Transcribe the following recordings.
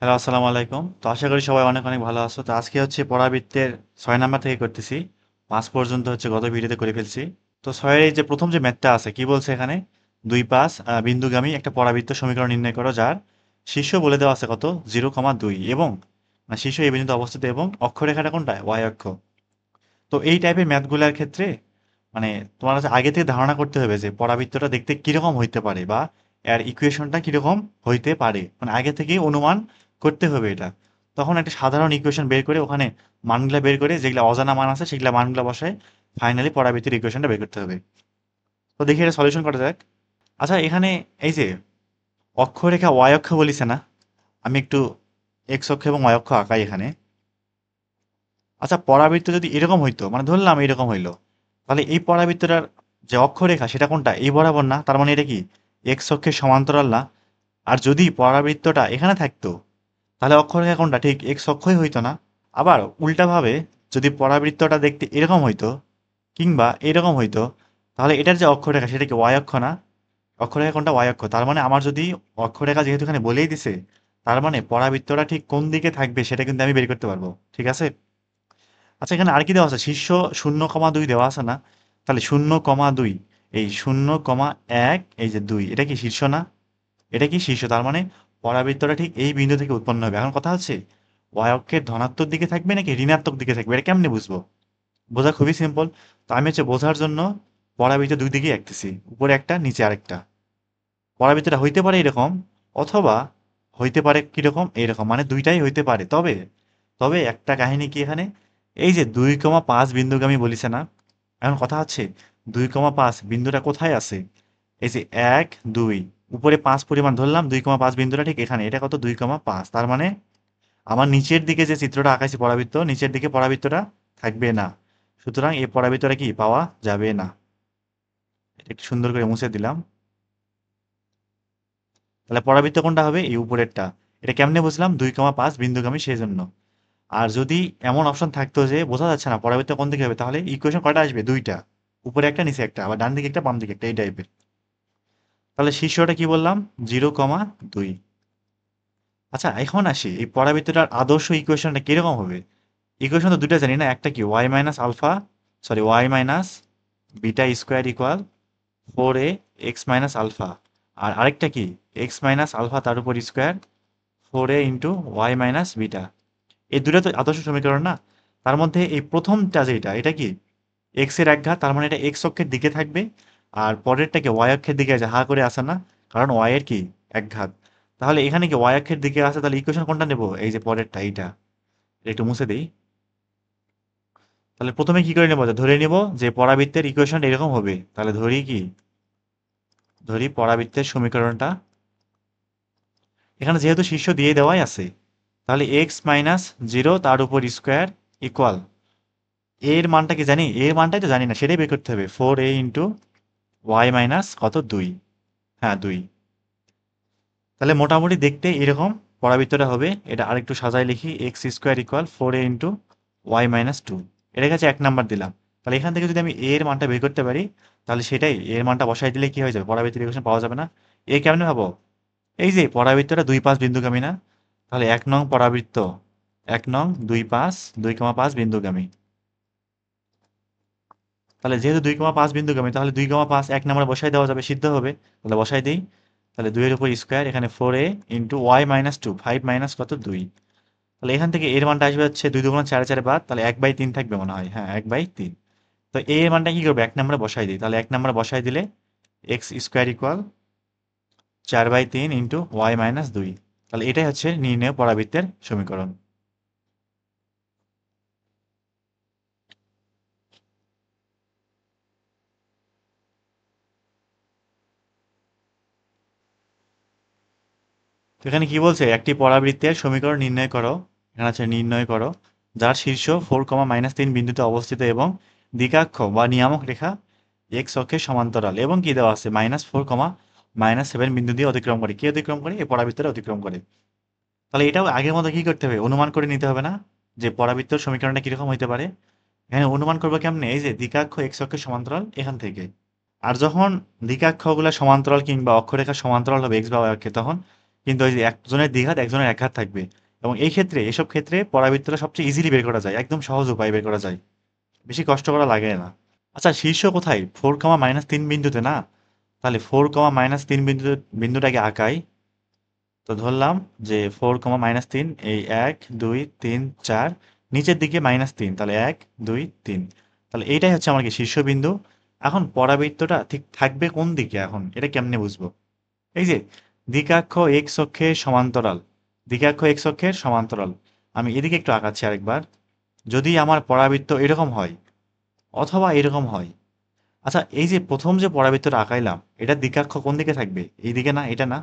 Hello, আসসালামু আলাইকুম। তো আশা করি সবাই অনেক অনেক ভালো আছো। তো আজকে হচ্ছে পরাবৃত্তের 6 নাম্বার থেকে করতেছি। 5 পর্যন্ত হচ্ছে গত ভিডিওতে করে ফেলছি। তো 6 এর এই যে প্রথম যে ম্যাথটা আছে কি বলছে এখানে, 2 5 বিন্দুগামী একটা পরাবৃত্ত সমীকরণ নির্ণয় করো যার শীর্ষ বলে দেওয়া আছে কত, 0,2 এবং শীর্ষ এই বিন্দুতে অবস্থিত এবং অক্ষরেখাটা কোনটা, ওয়াই অক্ষ। তো এই টাইপের ম্যাথগুলোর ক্ষেত্রে মানে তোমার কাছে আগে থেকে ধারণা করতে হবে যে পরাবৃত্তটা দেখতে কিরকম হইতে পারে বা এর ইকুয়েশনটা কিরকম হইতে পারে, মানে আগে থেকেই অনুমান করতে হবে এটা। তখন একটা সাধারণ ইকুয়েশন বের করে ওখানে মানগুলা বের করে যেগুলা অজানা মান আছে সেগুলা মানগুলা বসায় ফাইনালি পরাবৃত্তির ইকুয়েশনটা বের করতে হবে। তো দেখি এটা সলিউশন করা যাক। আচ্ছা, এখানে এই যে অক্ষরেখা ওয়াই অক্ষ বলিছে না, আমি একটু এক্স অক্ষ এবং ওয়াই অক্ষ আঁকাই এখানে। আচ্ছা, পরাবৃত্ত যদি এরকম হইতো, মানে ধরলাম এরকম হইলো, তাহলে এই পরাবৃত্তটার যে অক্ষরেখা সেটা কোনটা, এই বরাবর না, তার মানে এটা কি এক্স অক্ষের সমান্তরাল না। আর যদি পরাবৃত্তটা এখানে থাকতো তাহলে অক্ষরেখা কোনটা, ঠিক এক্স অক্ষই হইতো না। আবার উল্টাভাবে যদি পরাবৃত্তটা দেখতে এরকম হইতো কিংবা এরকম হইতো, তাহলে এটার যে অক্ষরেখা সেটা কি ওয়াই অক্ষ না। অক্ষরেখা কোনটা, ওয়াই অক্ষ। তার মানে আমার যদি অক্ষরেখা যেহেতু এখানে বলেই দিছে, তার মানে পরাবৃত্তটা ঠিক কোন দিকে থাকবে সেটা কিন্তু আমি বের করতে পারবো। ঠিক আছে। আচ্ছা, এখানে আর কি দেওয়া আছে, শীর্ষ 0,2 দেওয়া আছে না। তাহলে 0,2, এই 0,1, এই যে 2, এটা কি শীর্ষ না? এটা কি শীর্ষ, তার মানে পরাবৃত্তটা ঠিক এই বিন্দু থেকে উৎপন্ন হবে। এখন কথা হচ্ছে ওয়াই অক্ষের ধনাত্মক দিকে থাকবে নাকি ঋণাত্মক দিকে থাকবে, এটা কেমনে বুঝবো? বোঝা খুবই সিম্পল। তো আমি হচ্ছে বোঝার জন্য পরাবৃত্ত দুই দিকেই আঁকতেছি, উপরে একটা নিচে আরেকটা। পরাবৃত্তটা হইতে পারে এরকম, অথবা হইতে পারে কিরকম, এরকম, মানে দুইটাই হইতে পারে। তবে তবে একটা কাহিনী কি এখানে, এই যে 2,5 বিন্দুগামী বলিছে না। এখন কথা হচ্ছে 2,5 বিন্দুটা কোথায় আছে, এই যে 1 2, উপরে 5 পরিমাণ ধরলাম, 2,5 বিন্দুটা ঠিক এখানে, এটা কত, 2,5। তার মানে আমার নিচের দিকে যে চিত্রটা আঁকাইছি পরাবৃত্ত, নিচের দিকে পরাবৃত্তটা থাকবে না। সুতরাং এই পরাবৃত্তটা কি পাওয়া যাবে না। এটা একটু সুন্দর করে মুছে দিলাম। তাহলে পরাবৃত্ত কোনটা হবে, এই উপরেরটা। এটা কেমনে বুঝলাম, 2,5 বিন্দুগামী সেজন্য। আর যদি এমন অপশন থাকতো যে বোঝা যাচ্ছে না পরাবৃত্ত কোন দিকে হবে, তাহলে ইকুয়েশন কয়টা আসবে, দুইটা, উপরে একটা নিচে একটা, আবার ডান দিকে একটা বাম দিকে একটা, এই টাইপের। তাহলে শীর্ষটা কি বললাম, 0,2। আচ্ছা, এখন আসি এই পরাবৃত্তটার আদর্শ ইকুয়েশনটা কিরকম হবে। ইকুয়েশন তো দুইটা জানি না, একটা কি y minus alpha, sorry y minus beta square equal 4a x minus alpha. আর আরেকটা কি, এক্স মাইনাস আলফা তার উপর square 4a into y minus beta. এই দুটো তো আদর্শ সমীকরণ না। তার মধ্যে এই প্রথমটা যেটা, এটা কি এক্স এর একঘাত, তার মানে এটা এক্স অক্ষের দিকে থাকবে। আর পরেরটাকে ওয়াই অক্ষের দিকে আছে, হা করে আসে না, কারণ ওয়াই এর কি একঘাত। তাহলে এখানে কি ওয়াই অক্ষের দিকে আছে, তাহলে ইকুয়েশন কোনটা নেব, এই যে পরেরটা এইটা। এটা একটু মুছে দেই। তাহলে প্রথমে কি করে নেবো, ধরে নিব যে পরাবৃত্তের ইকুয়েশন এরকম হবে। তাহলে ধরি কি, ধরি পরাবৃত্তের সমীকরণটা, এখানে যেহেতু শীর্ষ দিয়ে দেওয়াই আছে, তাহলে এক্স মাইনাস 0 তার উপর স্কোয়ার ইকুয়াল, এর মানটা কি জানি, এর মানটাই তো জানি না, সেটাই বের করতে হবে, 4a ইন্টু ওয়াই মাইনাস কত, 2। হ্যাঁ, 2। তাহলে মোটামুটি দেখতে এরকম পরাবৃত্তটা হবে। এটা আরেকটু সাজায় লিখি, x square equal 4a into y minus 2। এটার কাছে 1 নাম্বার দিলাম। তাহলে এখান থেকে যদি আমি এর মানটা বের করতে পারি, তাহলে সেটাই, এর মানটা বসাই দিলে কি হয়ে যাবে, পরাবৃত্তের ইকুয়েশন পাওয়া যাবে না। এ কেমনে ভাবো, এই যে পরাবৃত্তটা 2 5 বিন্দুগামী না, তাহলে 1 নং পরাবৃত্ত, 1 নং 2 5, 2,5 বিন্দুগামী। তাহলে যেহেতু 2,5 বিন্দুগামী, তাহলে 2,5 1 নম্বরে বসাই দেওয়া যাবে, সিদ্ধ হবে। তাহলে বসাই দিই। তাহলে 2 এর উপর স্কোয়ার, এখানে 4a into y minus 2, 5 minus কত, 2। তাহলে এখান থেকে এর মানটা আসবে হচ্ছে 2 2 4 4 বাদ, তাহলে 1/3 থাকবে মনে হয়, হ্যাঁ 1/3। তো a এর মানটা কি করবে, 1 নম্বরে বসাই দিই। তাহলে 1 নম্বরে বসাই দিলে x square equal 4/3 into y minus 2। তাহলে এটাই হচ্ছে নির্ণেয় পরাবৃত্তের সমীকরণ। তো এখানে কি বলছে, একটি পরাবৃত্তের সমীকরণ নির্ণয় করো। এখানে আছে নির্ণয় করো যার শীর্ষ 4,-3 বিন্দুতে অবস্থিত এবং দিকাক্ষ বা নিয়ামক রেখা এক্স অক্ষের সমান্তরাল, এবং কি দেওয়া আছে, -4, -7 বিন্দু দিয়ে অতিক্রম করে, কি অতিক্রম করে, এই পরাবৃত্তটা অতিক্রম করে। তাহলে এটাও আগের মতো কি করতে হবে, অনুমান করে নিতে হবে না, যে পরাবৃত্তর সমীকরণটা কিরকম হইতে পারে। এখানে অনুমান করবো কেমনে, এই যে দিকাক্ষ এক্স অক্ষের সমান্তরাল এখান থেকে। আর যখন দিকাক্ষগুলো সমান্তরাল কিংবা অক্ষরেখা সমান্তরাল হবে এক্স বা ওয়াই অক্ষে, তখন কিন্তু ওই যে একজনের দ্বিঘাত একজনের একঘাত থাকবে। এবং এই ক্ষেত্রে এসব ক্ষেত্রে পরাবৃত্তটা সবচেয়ে ইজিলি বের করা যায়, একদম সহজ উপায় বের করা যায়, বেশি কষ্ট করা লাগে না। আচ্ছা, শীর্ষ কোথায়? 4, -3 বিন্দুতে না? তাহলে 4, বিন্দুটাকে আঁকাই। তো ধরলাম যে 4, -3, এই 1, 2, 3, 4, নিচের দিকে -3, তাহলে 1, 2, 3। তাহলে এইটাই হচ্ছে আমার কি শীর্ষবিন্দু। এখন পরাবৃত্তটা ঠিক থাকবে কোন দিকে, এখন এটা কেমনে বুঝবো? এই যে দ্বিকাক্ষ এক্স অক্ষের সমান্তরাল, দ্বিকাক্ষ এক্স অক্ষের সমান্তরাল, আমি এদিকে একটু আঁকাচ্ছি আরেকবার। যদি আমার পরাবৃত্ত এরকম হয় অথবা এরকম হয়, আচ্ছা এই যে প্রথম যে পরাবৃত্তটা আঁকাইলাম এটার দ্বিকাক্ষ কোন দিকে থাকবে? এইদিকে না, এটা না?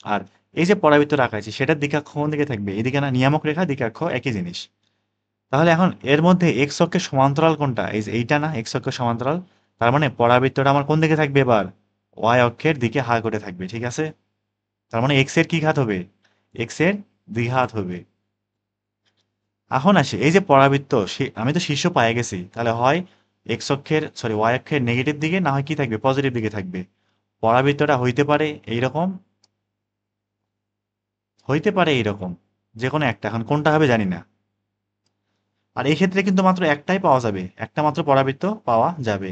আর এই যে পরাবৃত্তটা আঁকাইছি সেটার দ্বিকাক্ষ কোন দিকে থাকবে? এদিকে না? নিয়ামক রেখা দ্বিকাক্ষ একই জিনিস। তাহলে এখন এর মধ্যে এক্স অক্ষের সমান্তরাল কোনটা? এই যে এইটা না এক্স অক্ষের সমান্তরাল? তার মানে পরাবৃত্তটা আমার কোন দিকে থাকবে এবার? ওয়াই অক্ষের দিকে হা করে থাকবে, ঠিক আছে? তার মানে এক্স এর কি ঘাত হবে? এক্স এর দ্বিঘাত হবে। এখন আসে এই যে পরাবৃত্ত, আমি তো শীর্ষ পেয়ে গেছি, তাহলে হয় এক্স অক্ষের সরি ওয়াই অক্ষের নেগেটিভ দিকে, না হয় কি থাকবে? পজিটিভ দিকে থাকবে। পরাবৃত্তটা হইতে পারে এইরকম, হইতে পারে এইরকম, যে কোনো একটা, এখন কোনটা হবে জানি না। আর এই ক্ষেত্রে কিন্তু মাত্র একটাই পাওয়া যাবে, একটা মাত্র পরাবৃত্ত পাওয়া যাবে।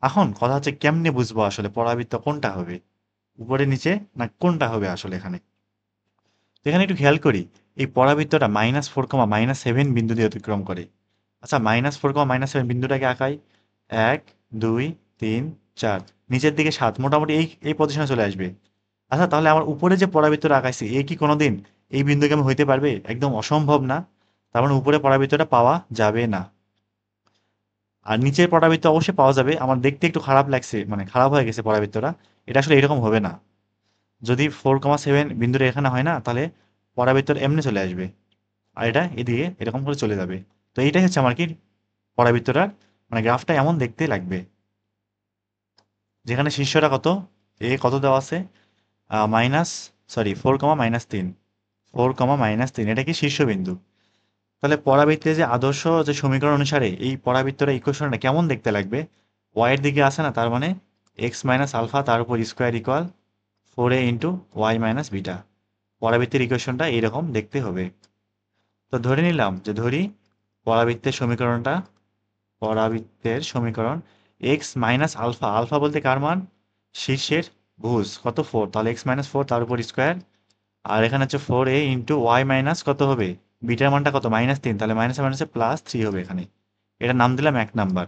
এখন কথা হচ্ছে কেমনে বুঝবো আসলে পরাবৃত্ত কোনটা হবে, উপরে নিচে না কোনটা হবে আসলে এখানে? তো এখানে একটু খেয়াল করি, এই পরাবৃত্তটা -4, -7 বিন্দু দিয়ে অতিক্রম করে। আচ্ছা, -4, -7 বিন্দুটাকে আঁকাই। 1, 2, 3, 4, নিচের দিকে 7, মোটামুটি এই এই পজিশনে চলে আসবে। আচ্ছা, তাহলে আমার উপরে যে পরাবৃত্তটা আঁকাইছি এ কি কোনোদিন এই বিন্দুকে আমি হইতে পারবে? একদম অসম্ভব না। তার মানে উপরে পরাবৃত্তটা পাওয়া যাবে না। আর নিচের পরাবৃত্ত অবশ্যই পাওয়া যাবে, আমার দেখতে একটু খারাপ লাগছে, মানে খারাপ হয়ে গেছে পরাবৃত্তটা। এটা আসলে এরকম হবে না। যদি 4, 7 বিন্দুটা এখানে হয় না, তাহলে পরাবৃত্তটা এমনি চলে আসবে। আর এটা এদিকে এরকম করে চলে যাবে। তো এইটাই হচ্ছে আমার কি পরাবৃত্তটার, মানে গ্রাফটা এমন দেখতে লাগবে। যেখানে শীর্ষটা কত, এ কত দেওয়া আছে? মাইনাস, সরি 4, -3, 4, -3, এটা কি শীর্ষবিন্দু। তাহলে পরাবৃত্তের যে আদর্শ যে সমীকরণ অনুসারে এই পরাবৃত্তটা ইকুয়েশনটা কেমন দেখতে লাগবে? ওয়াই এর দিকে আসে না, তার মানে এক্স মাইনাস আলফা তার উপর স্কোয়ার ইকুয়াল 4a × y - β। পরাবৃত্তের ইকুয়েশনটা এইরকম দেখতে হবে। তো ধরে নিলাম যে পরাবৃত্তের সমীকরণটা, পরাবৃত্তের সমীকরণ এক্স মাইনাস আলফা, আলফা বলতে কার মান? শীর্ষের ভুজ কত 4, তাহলে x-4 তার উপর স্কোয়ার। আর এখানে হচ্ছে 4a × y মাইনাস কত হবে? বিটার মানটা কত? -3, তাহলে মাইনাসে মাইনাসে +3 হবে এখানে। এটা নাম দিলাম 1 নাম্বার।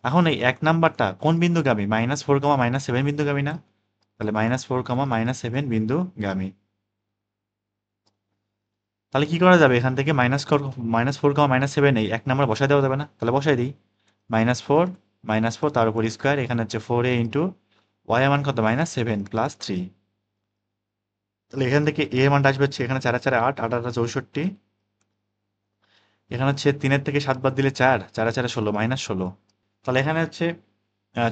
এখন এই 1 নাম্বারটা কোন বিন্দুগামী? -4, -7 বিন্দুগামী না? তাহলে -4, -7 বিন্দুগামী। তাহলে কি করা যাবে এখান থেকে? -4, -7 এই 1 নাম্বার বসায় দেওয়া যাবে না? তাহলে বসাই দিই। -4, -4 তার উপর স্কোয়ার, এখানে হচ্ছে 4a × y এর মান কত? -7 +3। তাহলে এখান থেকে এ এর মানটা আসবে হচ্ছে এখানে 4 4 8, 8 8 64। এখানে হচ্ছে 3-এর থেকে 7 বাদ দিলে 4, 4 4 16, -16। তাহলে এখানে হচ্ছে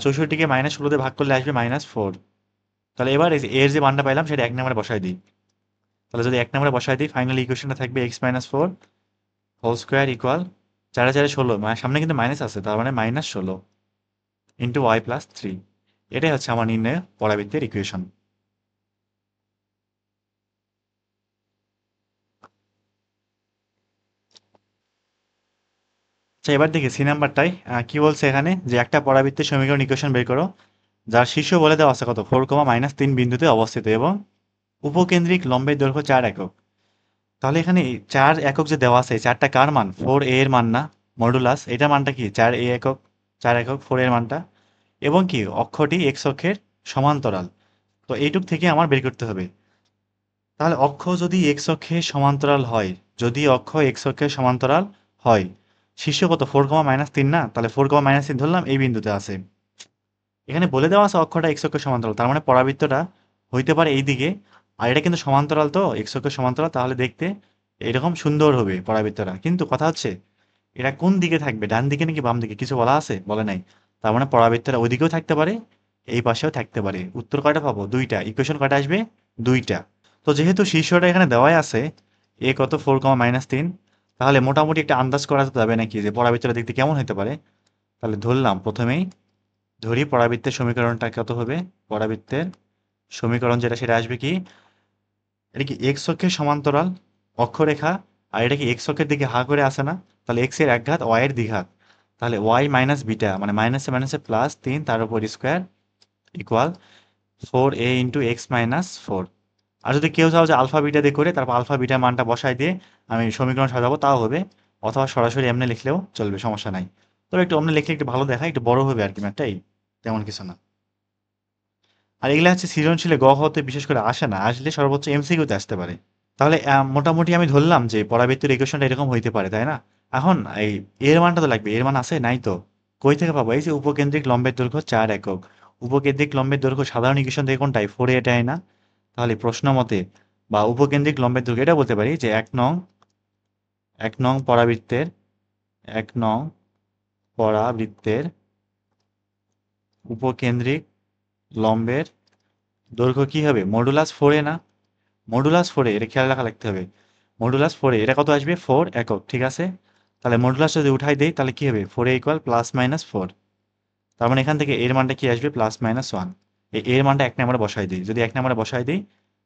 64কে -16 দিয়ে ভাগ করলে আসবে -4। তাহলে এবার এই যে এর যে মানটা পাইলাম সেটা 1 নম্বরে বসাই দিই। তাহলে যদি 1 নম্বরে বসাই দিই, ফাইনাল ইকুয়েশনটা থাকবে x-4 হোল স্কোয়ার ইকুয়াল 4 4 16, মানে সামনে কিন্তু মাইনাস আছে, তার মানে -16 ইন্টু y+3। এটাই হচ্ছে আমার নির্ণয় পরাবৃত্তের ইকুয়েশন। আচ্ছা, এবার দেখি সি নাম্বারটাই কি বলছে এখানে, যে একটা পরাবৃত্তের সমীকরণ ইকুয়েশন বের করো যার শীর্ষ বলে দেওয়া আছে কত? 4, -3 বিন্দুতে অবস্থিত এবং উপকেন্দ্রিক লম্বের দৈর্ঘ্য 4 একক। তাহলে এখানে 4 একক যে দেওয়া আছে, 4টা কার মান? 4a এর মান না? মডুলাস, এটার মানটা কি? 4a একক, 4 একক 4 এর মানটা। এবং কি অক্ষটি এক্স অক্ষের সমান্তরাল। তো এইটুক থেকে আমার বের করতে হবে। তাহলে অক্ষ যদি এক্স অক্ষের সমান্তরাল হয়, যদি অক্ষ এক্স অক্ষের সমান্তরাল হয়, শীর্ষ কত? 4, -3 না? তাহলে 4, -3 ধরলাম এই বিন্দুতে আছে। এখানে বলে দেওয়া আছে অক্ষটা এক্স অক্ষের সমান্তরাল, তার মানে পরাবৃত্তটা হইতে পারে এই দিকে। আর এটা কিন্তু সমান্তরাল, তো এক্স অক্ষের সমান্তরাল, তাহলে দেখতে এরকম সুন্দর হবে পরাবৃত্তটা। কিন্তু কথা হচ্ছে এটা কোন দিকে থাকবে, ডান দিকে নাকি বাম দিকে? কিছু বলা আছে? বলে নাই। তার মানে পরাবৃত্তটা ওইদিকেও থাকতে পারে, এই পাশেও থাকতে পারে। উত্তর কয়টা পাবো? দুইটা। ইকুয়েশন কয়টা আসবে? দুইটা। তো যেহেতু শীর্ষটা এখানে দেওয়াই আছে, এ কত? 4, -3, তাহলে মোটামুটি একটা আন্দাজ করা যাবে নাকি যে পরাবৃত্তটা দেখতে কেমন হতে পারে। তাহলে ধরলাম প্রথমেই, পরাবৃত্তের সমীকরণটা কত হবে? পরাবৃত্তের সমীকরণ যেটা সেটা আসবে কি এটা কি এক্স অক্ষের সমান্তরাল অক্ষরেখা, আর এটা কি এক্স অক্ষের দিকে হা করে আসে না? তাহলে এক্স এর এক ঘাত ওয়াই এর দ্বিঘাত, তাহলে ওয়াই মাইনাস বিটা মানে মাইনাসে মাইনাসে প্লাস 3 তার উপর square equal 4a into x minus 4। আর যদি কেউ চাও যে আলফা বিটা দিয়ে করে তারপর আলফা বিটার মানটা বসাই দিয়ে আমি সমীকরণ সাজাবো তাও হবে, অথবা সরাসরি এমনি লিখলেও চলবে, সমস্যা নাই। তবে একটু অমনি লিখলে একটু ভালো দেখায়, একটু বড় হবে আর কি ম্যাথটাই, তেমন কিছু না। আর এগুলা হচ্ছে সৃজনশীলে গ হতে বিশেষ করে আসে না, আসলে সর্বোচ্চ এমসিকিউতে আসতে পারে। তাহলে মোটামুটি আমি ধরলাম যে পরাবৃত্তের ইকুয়েশনটা এরকম হইতে পারে, তাই না? এখন এই এর মানটা তো লাগবে, এর মান আছে নাই তো? কই থেকে পাবো? এই যে উপকেন্দ্রিক লম্বের দৈর্ঘ্য 4 একক, উপকেন্দ্রিক লম্বের দৈর্ঘ্য সাধারণ ইকুয়েশন থেকে কোনটাই 4 এটাই না? তাহলে প্রশ্ন মতে বা উপকেন্দ্রিক লম্বের দৈর্ঘ্য এটা বলতে পারি যে এক নং পরাবৃত্তের এক নং পরাবৃত্তের উপকেন্দ্রিক লম্বের দৈর্ঘ্য কি হবে? মডুলাস 4 না? মডুলাস 4 এটা খেয়াল রাখা লাগতে হবে। মডুলাস 4 এটা কত আসবে? 4 একক, ঠিক আছে? তাহলে মডুলাস যদি উঠাই দেই তাহলে কি হবে? 4 ইকুয়াল প্লাস মাইনাস 4। তার মানে এখান থেকে এর মানটা কি আসবে? Plus minus 1। এর মানটা এক নম্বরে বসাই দিই, যদি এক নম্বরে বসাই দিই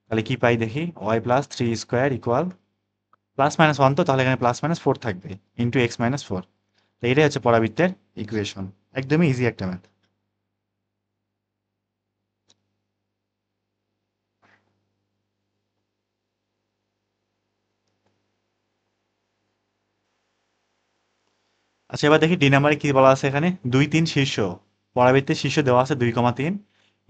তাহলে কি পাই দেখি? Y plus 3 square equal plus minus 1, তো তাহলে এখানে প্লাস মাইনাস 4 থাকবে ইন্টু এক্স মাইনাস 4। তো এটাই হচ্ছে পরাবৃত্তের ইকুয়েশন, একদমই ইজি একটা ম্যাথ। আচ্ছা এবার দেখি ডি নাম্বারে কি বলা আছে এখানে, 2 3 শীর্ষ পরাবৃত্তের শীর্ষ দেওয়া আছে 2,3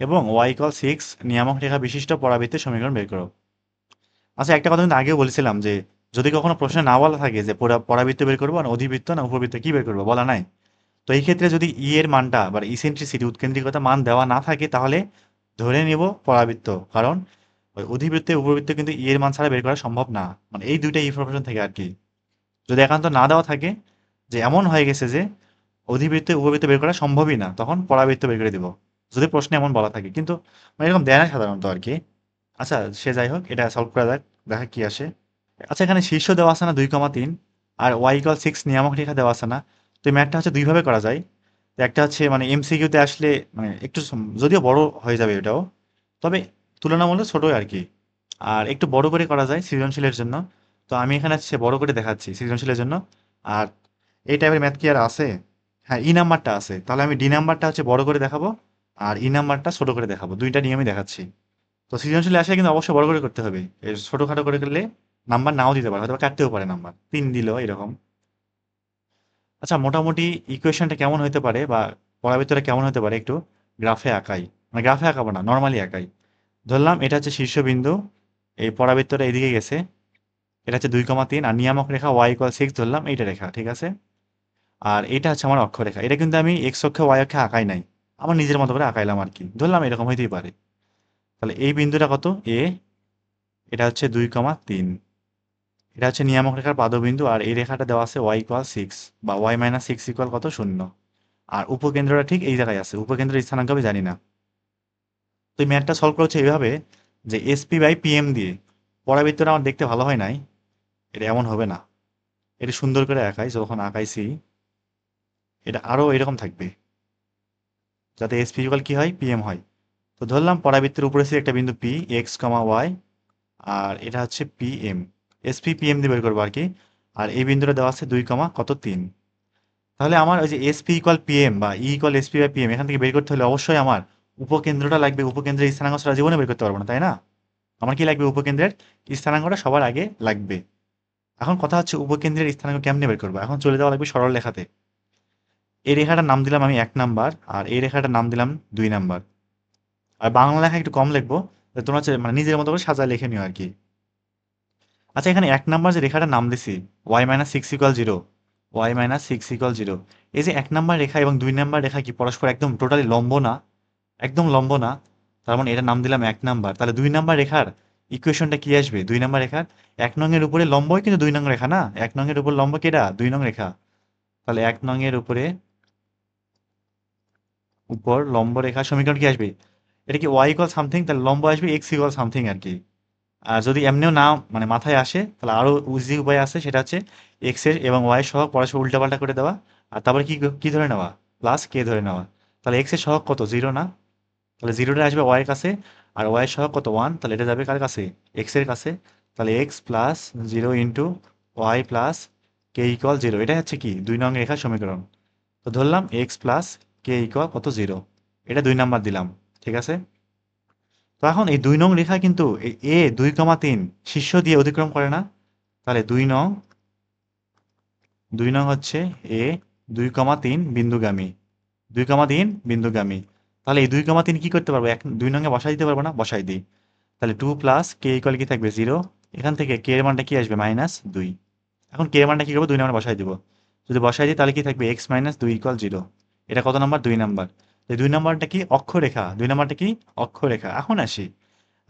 এবং ওয়াই ইকুয়াল 6 নিয়ামক রেখা বিশিষ্ট পরাবৃত্তের সমীকরণ বের করো। আচ্ছা একটা কথা কিন্তু আগেও বলেছিলাম যে যদি কখনো প্রশ্নে না বলা থাকে যে পরাবৃত্ত বের করবো না অধিবৃত্ত না উপবৃত্ত কি বের করবো বলা নাই, তো এই ক্ষেত্রে যদি ই এর মানটা বা ইসেন্ট্রিসিটি উৎকেন্দ্রিকতা মান দেওয়া না থাকে তাহলে ধরে নিব পরাবৃত্ত, কারণ ওই অধিবৃত্তে উপবৃত্তে কিন্তু ই এর মান ছাড়া বের করা সম্ভব না, মানে এই দুইটা ইনফরমেশন থেকে আর কি। যদি একান্ত না দেওয়া থাকে যে এমন হয়ে গেছে যে অধিবৃত্তে উপবৃত্ত বের করা সম্ভবই না, তখন পরাবৃত্ত বের করে দিব, যদি প্রশ্নে এমন বলা থাকে, কিন্তু মানে এরকম দেয় না সাধারণত আর কি। আচ্ছা সে যাই হোক, এটা সলভ করা যাক, দেখা কি আসে। আচ্ছা এখানে শীর্ষ দেওয়া আছে না 2,3, আর ওয়াই ইকুয়াল 6 নিয়ামক রেখা দেওয়া আছে না? তো এই ম্যাথটা হচ্ছে দুইভাবে করা যায়। তো একটা হচ্ছে মানে এমসিকিউতে আসলে মানে একটু যদিও বড় হয়ে যাবে এটাও, তবে তুলনামূলক ছোটই আর কি। আর একটু বড় করে করা যায় সৃজনশীলের জন্য, তো আমি এখানে হচ্ছে বড় করে দেখাচ্ছি সৃজনশীলের জন্য। আর এই টাইপের ম্যাথ কি আর আছে? হ্যাঁ ই নাম্বারটা আছে, তাহলে আমি ডি নাম্বারটা হচ্ছে বড় করে দেখাবো আর ই নাম্বারটা ছোট করে দেখাবো, দুইটা নিয়মই দেখাচ্ছি। তো সৃজনশীল আসলে কিন্তু অবশ্যই বড় করে করতে হবে, এর ছোটখাটো করে করলে নাম্বার নাও দিতে পারে, হয়তো বা কাটতেও পারে নাম্বার 3 দিল এরকম। আচ্ছা মোটামুটি ইকুয়েশনটা কেমন হতে পারে বা পরাবৃত্তটা কেমন হতে পারে একটু গ্রাফে আঁকাই, মানে গ্রাফে আঁকাবো না নর্মালি আঁকাই। ধরলাম এটা হচ্ছে শীর্ষবিন্দু, এই পরাবৃত্তটা এদিকে গেছে, এটা হচ্ছে 2,3 আর নিয়ামক রেখা ওয়াই ইকুয়াল 6 ধরলাম, এইটা রেখা ঠিক আছে। আর এটা হচ্ছে আমার অক্ষরেখা, এটা কিন্তু আমি এক্স অক্ষে ওয়াই অক্ষে আঁকাই নাই, আমার নিজের মতো করে আঁকাইলাম আর কি, ধরলাম এরকম হইতেই পারে। তাহলে এই বিন্দুটা কত? এ, এটা হচ্ছে 2,3, এটা হচ্ছে নিয়ামক রেখার পাদবিন্দু, আর এই রেখাটা দেওয়া আছে ওয়াই ইকুয়াল 6 বা ওয়াই মাইনাস 6 ইকুয়াল কত? 0। আর উপকেন্দ্রটা ঠিক এই জায়গায় আছে, উপকেন্দ্রের স্থানাঙ্ক আমি জানি না। তো এই ম্যাথটা সলভ করা হচ্ছে এইভাবে যে এসপি বাই পিএম দিয়ে। পরাবৃত্তটা আমার দেখতে ভালো হয় নাই, এটা এমন হবে না, এটা সুন্দর করে আঁকাই, যখন আঁকাইছি এটা আরো এরকম থাকবে, যাতে এসপি ইকুয়াল কি হয়? পিএম হয়। তো ধরলাম পরাবৃত্তের উপরে ছিল একটা বিন্দু পি এক্স কমা ওয়াই, আর এটা হচ্ছে পিএম, এসপি পিএম দিয়ে বের করবো আর কি। আর এই বিন্দুটা দেওয়া আছে 2,3। তাহলে আমার ওই যে এসপি ইকুয়াল পিএম বা e equal SP by PM এখান থেকে বের করতে হলে অবশ্যই আমার উপকেন্দ্রটা লাগবে, উপকেন্দ্রের স্থানাঙ্ক ছাড়া জীবনে বের করতে পারবো না, তাই না? আমার কি লাগবে? উপকেন্দ্রের স্থানাঙ্কটা সবার আগে লাগবে। এখন কথা হচ্ছে উপকেন্দ্রের স্থানাঙ্ক কেমনে বের করবো, এখন চলে যাওয়া লাগবে সরল রেখাতে। এই রেখাটার নাম দিলাম আমি 1 নাম্বার, আর এই রেখাটার নাম দিলাম 2 নাম্বার। আর বাংলা লেখা একটু কম লিখবো, যাতে তোমরা হচ্ছে মানে নিজের মতো করে সাজায় লিখে নিও আর কি। আচ্ছা এখানে 1 নাম্বার যে রেখাটার নাম দিছি y minus six equal zero, y minus six equal zero, এই যে 1 নাম্বার রেখা এবং 2 নাম্বার রেখা কি পরস্পর একদম টোটালি লম্ব না? একদম লম্ব না, তার মানে এটা নাম দিলাম 1 নাম্বার। তাহলে 2 নাম্বার রেখার ইকুয়েশনটা কি আসবে? 2 নাম্বার রেখার 1 নং এর উপরে লম্বই কিন্তু 2 নং রেখা না, 1 নং এর উপর লম্ব কেটা? 2 নং রেখা। তাহলে 1 নং এর উপরে উপর লম্ব রেখা সমীকরণ কি আসবে? এটা কি ওয়াই ইকুয়াল সামথিং, তাহলে লম্ব আসবে এক্স ইকুয়াল সামথিং আর কি। আর যদি এমনিও না মানে মাথায় আসে তাহলে আরো ইজি উপায় আছে, সেটা হচ্ছে এক্স এর এবং ওয়াই এর সহগ পরস্পর উল্টাপাল্টা করে দেওয়া, আর তারপরে কি কি ধরে নেওয়া? প্লাস কে ধরে নেওয়া। তাহলে এক্স এর সহগ কত? 0 না? তাহলে জিরোটা আসবে ওয়াই এর কাছে, আর ওয়াই সহ কত 1, তাহলে এটা যাবে কার কাছে, এক্স এর কাছে। তাহলে x plus zero into y plus k equal zero, এটা হচ্ছে কি 2 নং রেখার সমীকরণ। তো ধরলাম এক্স প্লাস কে ইকুয়াল কত, জিরো। এটা 2 নাম্বার দিলাম, ঠিক আছে। তো এখন এই 2 নং রেখা কিন্তু এই এ 2,3 শীর্ষ দিয়ে অতিক্রম করে না। তাহলে 2 নং হচ্ছে এ 2,3 বিন্দুগামী, 2,3 বিন্দুগামী। তাহলে এই 2,3 কি করতে পারবো, 2 নং-এ বসাই দিতে পারবো না, বসাই দিই। তাহলে 2 প্লাস কে ইকুয়াল কি থাকবে, 0। এখান থেকে কে এর মানটা কি আসবে, -2। এখন কে এর মানটা কি করবো, 2 নম্বরে বসাই দিব। যদি বসাই দিই তাহলে কি থাকবে, x-2 ইকুয়াল 0। এটা কত নাম্বার, 2 নাম্বার। এই 2 নাম্বারটা কি অক্ষরেখা, 2 নাম্বারটা কি অক্ষরেখা। এখন আসি,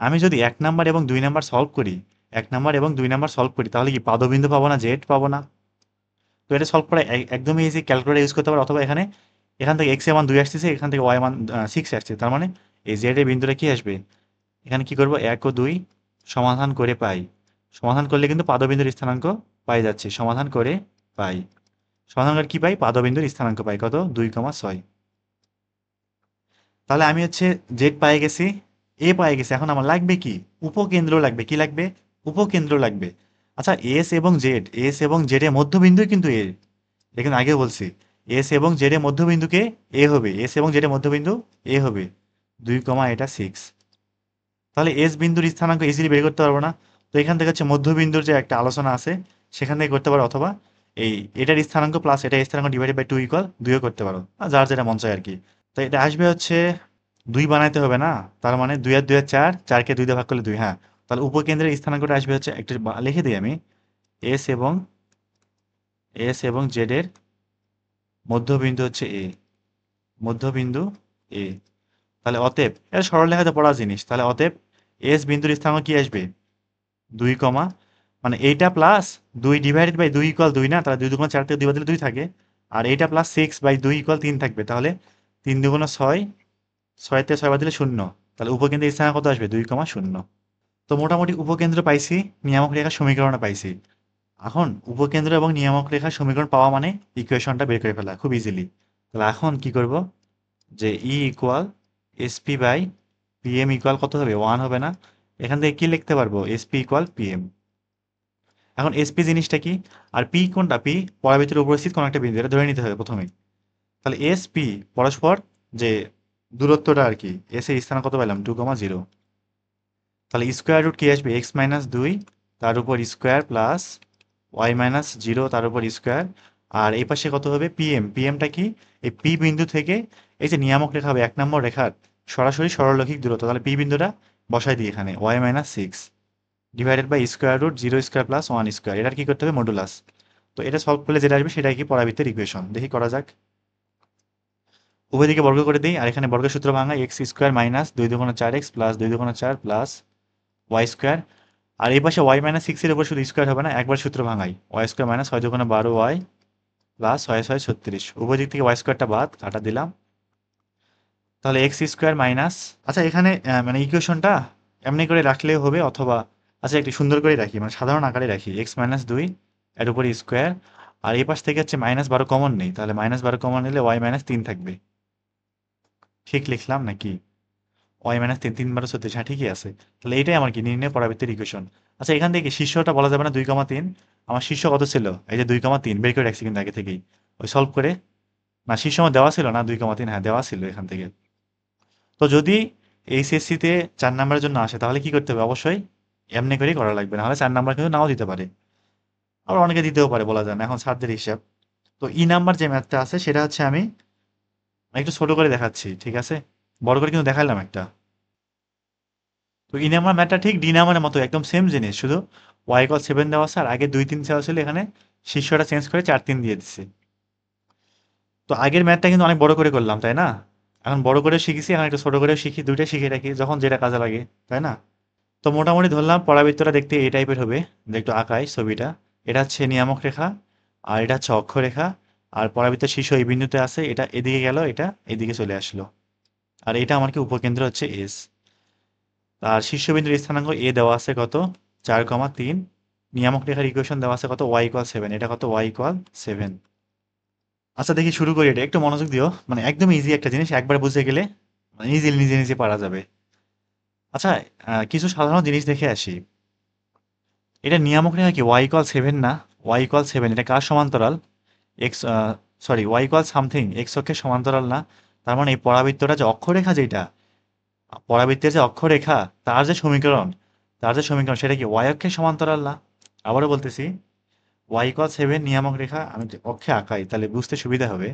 আমি যদি 1 নাম্বার এবং 2 নাম্বার সলভ করি, 1 নাম্বার এবং 2 নাম্বার সলভ করি, তাহলে কি পাদবিন্দু পাবো না, জেড পাবো না। তো এটা সলভ করা একদমই ইজি, ক্যালকুলেটর ইউজ করতে পারো, অথবা এখান থেকে এক্স এর মান 2 আসতেছে, এখান থেকে ওয়াই মান 6 আসছে, তার মানে এই জেড এর বিন্দুটা কি আসবে, এখানে কি করব, 1 ও 2 সমাধান করে পাই। সমাধান করলে কিন্তু পাদবিন্দুর স্থানাঙ্ক পাই যাচ্ছে, সমাধান করে পাই। সমাধান করে কি পাই, পাদবিন্দুর স্থানাঙ্ক পাই কত, 2,6। তাহলে আমি হচ্ছে জেড পাই গেছি, এ পাই গেছি। এখন আমার লাগবে কি, উপকেন্দ্র লাগবে। কি লাগবে, উপকেন্দ্র লাগবে। আচ্ছা, এস এবং জেড এর মধ্যবিন্দুই কিন্তু এ, এটা কিন্তু আগেও বলছি। এস এবং জেড এর মধ্যবিন্দুকে এ হবে, এস এবং জেড এর মধ্যবিন্দু এ হবে, 2,6। তাহলে এস বিন্দুর স্থানাঙ্ক ইজিলি বের করতে পারবো না। তো এখান থেকে হচ্ছে মধ্যবিন্দুর যে একটা আলোচনা আছে, সেখান থেকে করতে পারো, অথবা এই এটার স্থানাঙ্ক প্লাস এটার স্থানাঙ্ক ডিভাইডেড বাই 2 ইকুয়াল 2 করতে পারো, আর যার যেটা মন চায় আর কি। তো এটা আসবে হচ্ছে 2 বানাইতে হবে না, তার মানে 2 আর 2 এর 4, 4-কে 2 দিয়ে ভাগ করলে 2, হ্যাঁ। তাহলে উপকেন্দ্রের স্থানাঙ্কটা আসবে হচ্ছে, একটা লিখে দিই আমি, এস এবং জেড এর মধ্যবিন্দু হচ্ছে এ, মধ্যবিন্দু এ। তাহলে অতএব, এটা সরলরেখাতে পড়া জিনিস, তাহলে অতএব এস বিন্দুর স্থানাঙ্ক কি আসবে, 2 কমা, মানে এইটা প্লাস 2 ডিভাইডেড বাই 2 ইকুয়াল 2 না, তাহলে 2 2 4 থেকে 2 বাদ দিলে 2 থাকে। আর এইটা প্লাস 6 বাই 2 ইকুয়াল 3 থাকবে, তাহলে 3 2 6, 6 থেকে 6 বাদ দিলে 0। তাহলে উপকেন্দ্রের স্থানাঙ্ক কত আসবে, 2,0। তো মোটামুটি উপকেন্দ্র পাইছি, নিয়ামক রেখার সমীকরণটা পাইছি। এখন উপকেন্দ্র এবং নিয়ামক রেখার সমীকরণ পাওয়া মানে ইকুয়েশনটা বের করে ফেলা খুব ইজিলি। তাহলে এখন কি করব, যে e equal SP by PM equal কত হবে, 1 হবে না। এখান থেকে কি লিখতে পারবো, এসপি ইকুয়াল পিএম। এখন এসপি জিনিসটা কি, আর পি কোনটা, পি পরাবৃত্তের উপস্থিত কোন একটা বিন্দু, এটা ধরে নিতে হবে প্রথমেই। তাহলে এস পি পরস্পর যে দূরত্বটা আর কি, এস এর স্থান কত পেলাম, 2,0। তাহলে স্কোয়ার রুট কি আসবে, x-2 তার উপর স্কোয়ার প্লাস y-0 তার উপর স্কোয়ার। আর এই পাশে কত হবে, পিএম, পিএমটা কি, এই পি বিন্দু থেকে এই যে নিয়ামক রেখা হবে 1 নম্বর রেখার সরাসরি সরলরৈখিক দূরত্ব, তাহলে পি বিন্দুটা বসাই দিই এখানে, y-6 divided by square root 0 square plus 1 square. এটার কি করতে হবে, মডুলাস। তো এটা সলভ করলে যেটা আসবে সেটাই কি পরাবৃত্তের ইকুয়েশন। দেখি করা যাক, উভয় দিকে বর্গ করে দিই, আর এখানে বর্গের সূত্র ভাঙা, x square minus 2 2 4x plus 2 2 4 plus y square. আর এই পাশে y-6 এর উপর শুধু স্কোয়ার হবে না, একবার সূত্র ভাঙাই, y square minus 6 2 12 y plus 6 6 36। উভয় দিক থেকে ওয়াই স্কোয়ারটা বাদ, কাটা দিলাম। তাহলে এক্স স্কোয়ার মাইনাস, আচ্ছা এখানে মানে ইকুয়েশনটা এমনি করে রাখলেও হবে, অথবা আচ্ছা একটু সুন্দর করে রাখি, মানে সাধারণ আকারে রাখি, x-2 এর উপর স্কোয়ার। আর এই পাশ থেকে হচ্ছে -12 কমন নেই, তাহলে -12 কমন নিলে y-3 থাকবে। ঠিক লিখলাম নাকি, y-3, 3 × 36, হ্যাঁ ঠিকই আছে। তাহলে এইটাই আমার কি নির্ণয় পরাবৃত্তের ইকুয়েশন। আচ্ছা এখান থেকে শীর্ষটা বলা যাবে না, 2,3, আমার শীর্ষ কত ছিল, এই যে 2,3 বের করে রাখছি কিন্তু আগে থেকেই, ওই সলভ করে, না শীর্ষ আমার দেওয়া ছিল না 2,3, হ্যাঁ দেওয়া ছিল এখান থেকে। তো যদি এইচএসসি তে 4 নম্বরের জন্য আসে, তাহলে কি করতে হবে, অবশ্যই এমনি করেই করা লাগবে, নাহলে 4 নম্বর কিন্তু নাও দিতে পারে, আবার অনেকে দিতেও পারে, বলা যায় না, এখন ছাত্রদের হিসাব। তো ই নাম্বার যে ম্যাথটা আছে সেটা হচ্ছে আমি একটু ছোট করে দেখাচ্ছি, ঠিক আছে, বড় করে কিন্তু দেখাইলাম একটা। তো ই নাম্বার ম্যাথটা ঠিক ডি নাম্বারের মতো একদম সেম জিনিস, শুধু y = 7 দেওয়া আছে, আর আগে 2 3 দেওয়া ছিল, এখানে শীর্ষটা চেঞ্জ করে 4 3 দিয়ে দিচ্ছি। তো আগের ম্যাথটা কিন্তু অনেক বড় করে করলাম, তাই না। এখন বড় করে শিখেছি, এখন একটু ছোট করে শিখি, দুইটা শিখে রাখি যখন যেটা কাজে লাগে, তাই না। তো মোটামুটি ধরলাম পরাবৃত্তটা দেখতে এই টাইপের হবে, যে একটু আঁকাই ছবিটা। এটা হচ্ছে নিয়ামক রেখা, আর এটা হচ্ছে অক্ষরেখা, আর পরাবৃত্তের শীর্ষ এই বিন্দুতে আছে, এটা এদিকে গেল, এটা এদিকে চলে আসলো। আর এটা আমার কি উপকেন্দ্র হচ্ছে এস। আর শীর্ষবিন্দুর স্থানাঙ্ক এ দেওয়া আছে কত, 4,3। নিয়ামক রেখার ইকুয়েশন দেওয়া আছে কত, y = 7, এটা কত, y = 7। আচ্ছা দেখি শুরু করি, এটা একটু মনোযোগ দিও, মানে একদম ইজি একটা জিনিস, একবার বুঝে গেলে ইজিলি নিজে নিজে পারা যাবে। আচ্ছা, কিছু সাধারণ জিনিস দেখে আসি। এটা নিয়ামক রেখা কি ওয়াই ইকুয়াল সেভেন না? ওয়াই ইকুয়াল সেভেন এটা কার সমান্তরাল? X, sorry, y equal something x অক্ষের সমান্তরাল না? তার মানে এই পরাবৃত্তটা যে অক্ষরেখা যেটা, পরাবৃত্তের যে অক্ষরেখা, তার যে সমীকরণ, সেটা কি ওয়াই অক্ষের সমান্তরাল না? আবারও বলতেছি, ওয়াই ইকুয়াল সেভেন নিয়ামক রেখা আমি যদি অক্ষে আঁকাই তাহলে বুঝতে সুবিধা হবে।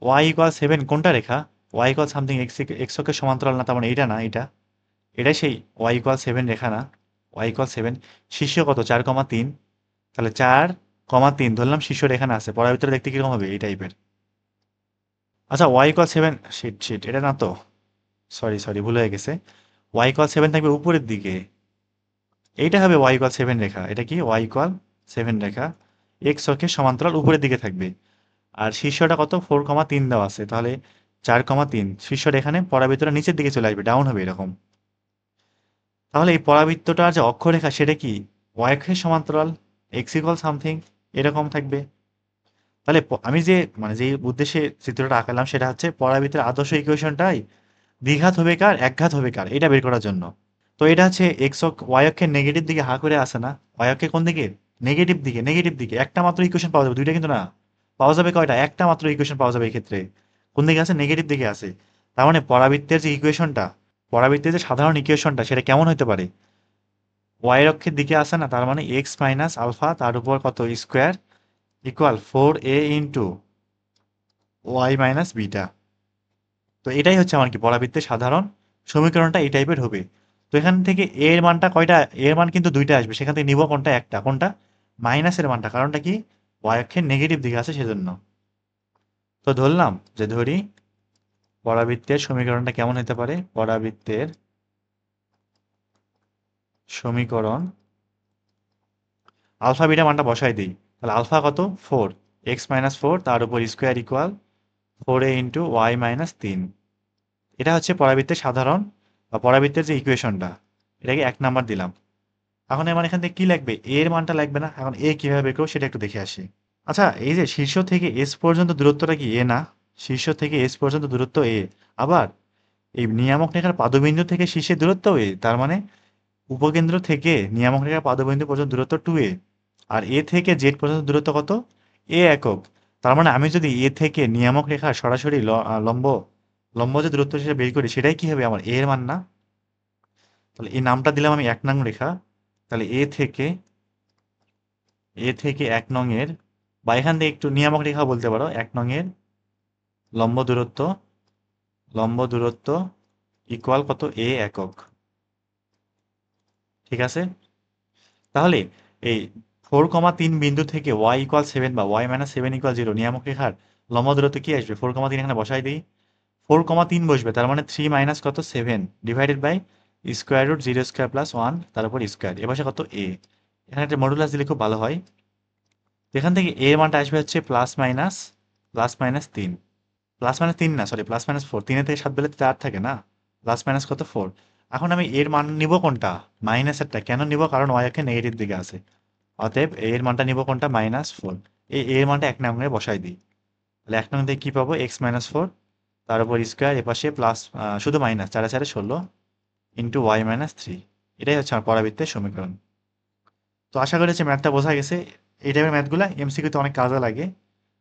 ওয়াই ইকুয়াল সেভেন কোনটা রেখা? Y equal something x, x অক্ষের সমান্তরাল না, তার মানে এটা না, এটাই সেই ওয়াই ইকুয়াল সেভেন রেখা না? ওয়াই ইকুয়াল সেভেন, শীর্ষ কত 4,3, তাহলে 4,3 ধরলাম শীর্ষ রেখা না আছে, পরের ভিতরে দেখতে কিরকম হবে এই টাইপের। আচ্ছা, y equal seven, shit shit, এটা না তো, সরি সরি, ভুল হয়ে গেছে। ওয়াই ইকুয়াল সেভেন থাকবে উপরের দিকে, এইটা হবে ওয়াই ইকুয়াল সেভেন রেখা। এটা কি ওয়াই ইকুয়াল সেভেন রেখা, এক্স অক্ষের সমান্তরাল উপরের দিকে থাকবে। আর শীর্ষটা কত 4,3 দেওয়া আছে, তাহলে 4,3 শীর্ষটা এখানে, পরের ভিতরে নিচের দিকে চলে আসবে, ডাউন হবে এরকম। তাহলে এই পরাবৃত্তটার যে অক্ষরেখা সেটা কি ওয়াই অক্ষের সমান্তরাল, এক্স ইকুয়াল সামথিং এরকম থাকবে। তাহলে আমি যে মানে যে উদ্দেশ্যে চিত্রটা আঁকালাম সেটা হচ্ছে পরাবৃত্তের আদর্শ ইকুয়েশনটাই দ্বিঘাত হবে কার, একঘাত হবে কার, এটা বের করার জন্য। তো এটা হচ্ছে এক্স অক্ষ, ওয়াই অক্ষের নেগেটিভ দিকে হা করে আসে না? ওয়াই অক্ষের কোন দিকে? নেগেটিভ দিকে, নেগেটিভ দিকে একটা মাত্র ইকুয়েশন পাওয়া যাবে, দুইটা কিন্তু না। পাওয়া যাবে কয়টা? একটা মাত্র ইকুয়েশন পাওয়া যাবে এই ক্ষেত্রে। কোন দিকে আছে? নেগেটিভ দিকে আছে। তার মানে পরাবৃত্তের যে ইকুয়েশনটা, পরাবৃত্তের যে সাধারণ ইকুয়েশনটা সেটা কেমন হতে পারে? ওয়াই অক্ষের দিকে আসে না, তার মানে এক্স মাইনাস আলফা তার উপর কত square equal 4a into y minus beta. তো এটাই হচ্ছে আমার কি পরাবৃত্তের সাধারণ সমীকরণটা এই টাইপের হবে। তো এখান থেকে এ এর মানটা কয়টা? এর মান কিন্তু দুইটা আসবে, সেখান থেকে নিব কোনটা? একটা। কোনটা? মাইনাসের মানটা, কারণটা কি ওয়াই অক্ষের নেগেটিভ দিকে আছে সেজন্য। তো ধরলাম যে ধরি পরাবৃত্তের সমীকরণটা কেমন হতে পারে, পরাবৃত্তের সমীকরণ, আলফা বিটা মানটা বসাই দিই, তাহলে আলফা কত 4, এক্স মাইনাস 4 তার উপর square equal 4a into y minus 3। এটা হচ্ছে পরাবৃত্তের সাধারণ বা পরাবৃত্তের যে ইকুয়েশনটা, এটাকে 1 নাম্বার দিলাম। এখন আমার এখান থেকে কি লাগবে? এ এর মানটা লাগবে না? এখন এ কিভাবে বের করবো সেটা একটু দেখে আসি। আচ্ছা, এই যে শীর্ষ থেকে এস পর্যন্ত দূরত্বটা কি এ না? শীর্ষ থেকে এস পর্যন্ত দূরত্ব এ। আবার এই নিয়ামক রেখার পাদবিন্দু থেকে শীর্ষের দূরত্ব এ, তার মানে উপকেন্দ্র থেকে নিয়ামক রেখার পাদবিন্দু পর্যন্ত দূরত্ব 2a। আর এ থেকে জেড পর্যন্ত দূরত্ব কত? এ একক। তার মানে আমি যদি এ থেকে নিয়ামক রেখার সরাসরি লম্ব, লম্ব যে দূরত্ব সেটা বের করি, সেটাই কি হবে আমার এ এর মান না? তাহলে এই নামটা দিলাম আমি 1 নং রেখা। তাহলে এ থেকে 1 নং এর, বা এখান থেকে একটু নিয়ামক রেখা বলতে পারো, 1 নং এর লম্ব দূরত্ব, লম্ব দূরত্ব ইকুয়াল কত? এ একক। ঠিক আছে? তাহলে এই 4,3 বিন্দু থেকে ওয়াই ইকুয়াল সেভেন বা y minus seven equal zero নিয়ামক রেখার লম্ব দূরত্ব কি আসবে? 4,3 এখানে বসাই দিই, 4,3 বসবে, তার মানে 3 মাইনাস কত 7 divided by square root zero square plus one তার উপর স্কোয়ার, এ পাশে কত এ। এখানে একটা মডুলাস দিলে খুব ভালো হয়। তো এখান থেকে এর মানটা আসবে হচ্ছে প্লাস মাইনাস 3, প্লাস মাইনাস 3 না, সরি, প্লাস মাইনাস 4, 3 থেকে 7 বেলে 4 থাকে না, প্লাস মাইনাস কত 4। এখন আমি এর মান নিব কোনটা? মাইনাসেরটা। কেন নিব? কারণ ওয়াই অক্ষে নেগেটিভ দিকে আছে। অতএব এর মানটা নিব কোনটা? -4। এই এর মানটা 1 নং বসাই দিই, তাহলে 1 নং থেকে কি পাবো? x-4 তার উপর স্কোয়ার, এপাশে প্লাস, শুধু মাইনাস, 4 4 16 ইন্টু y-3। এটাই হচ্ছে আমার পরাবৃত্তের সমীকরণ। তো আশা করি হচ্ছে ম্যাথটা বোঝা গেছে। এই টাইপের ম্যাথগুলা এমসিকিউতে অনেক কাজে লাগে।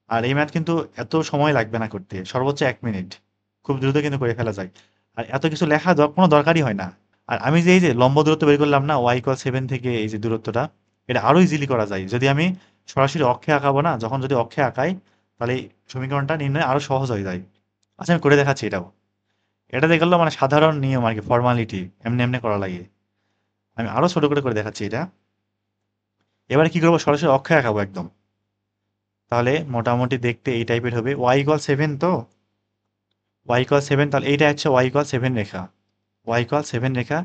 আর এই ম্যাথ কিন্তু এত সময় লাগবে না করতে, সর্বোচ্চ 1 মিনিট, খুব দ্রুত কিন্তু করে ফেলা যায়। আর এত কিছু লেখা কোনো দরকারই হয় না। আর আমি যে এই যে লম্ব দূরত্ব বের করলাম না, ওয়াই ইকুয়াল সেভেন থেকে এই যে দূরত্বটা, এটা আরো ইজিলি করা যায় যদি আমি সরাসরি অক্ষে আঁকাবো না, যখন যদি অক্ষে আঁকাই তাহলে এই সমীকরণটা নির্ণয় আরো সহজ হয়ে যায়। আচ্ছা, আমি করে দেখাচ্ছি এটাও। এটা দেখলো মানে সাধারণ নিয়ম আর কি, ফর্মালিটি, এমনি এমনি করা লাগে। আমি আরো ছোট করে দেখাচ্ছি এটা। এবারে কি করবো? সরাসরি অক্ষে আঁকাবো একদম। তাহলে মোটামুটি দেখতে এই টাইপের হবে। ওয়াই ইকুয়াল সেভেন, তো ওয়াই ইকুয়াল সেভেন, তাহলে এইটা হচ্ছে ওয়াই ইকুয়াল সেভেন রেখা, ওয়াই ইকুয়াল সেভেন রেখা।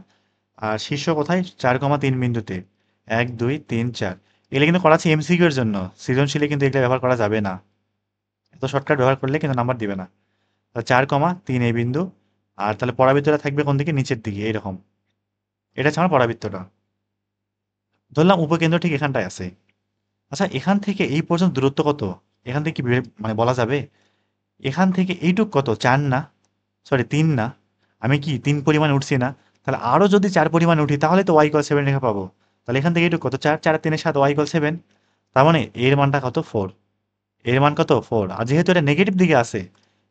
আর শীর্ষ কোথায়? 4,3 বিন্দুতে, 1 2 3 4। এগুলো কিন্তু করা আছে এমসিকিউ এর জন্য, সৃজনশীলে কিন্তু এগুলো ব্যবহার করা যাবে না। এত শর্টকাট ব্যবহার করলে কিন্তু নাম্বার দিবে না। তাহলে 4,3 এই বিন্দু। আর তাহলে পরাবৃত্তটা থাকবে কোন দিকে? নিচের দিকে এরকম। এটা হচ্ছে আমার পরাবৃত্তটা। ধরলাম উপকেন্দ্র ঠিক এখানটায় আছে। আচ্ছা, এখান থেকে এই পর্যন্ত দূরত্ব কত? এখান থেকে কি মানে বলা যাবে? এখান থেকে এইটুক কত? 4 না? সরি 3 না, আমি কি 3 পরিমাণ উঠছি না? তাহলে আরো যদি 4 পরিমাণ উঠি তাহলে তো y = 7 রেখা পাবো। তাহলে এখান থেকে এটুকু কত? 4, 4 আর 3 এর 7, y = 7। তার মানে এর মানটা কত? 4। এর মান কত? 4। আর যেহেতু এটা নেগেটিভ দিকে আছে,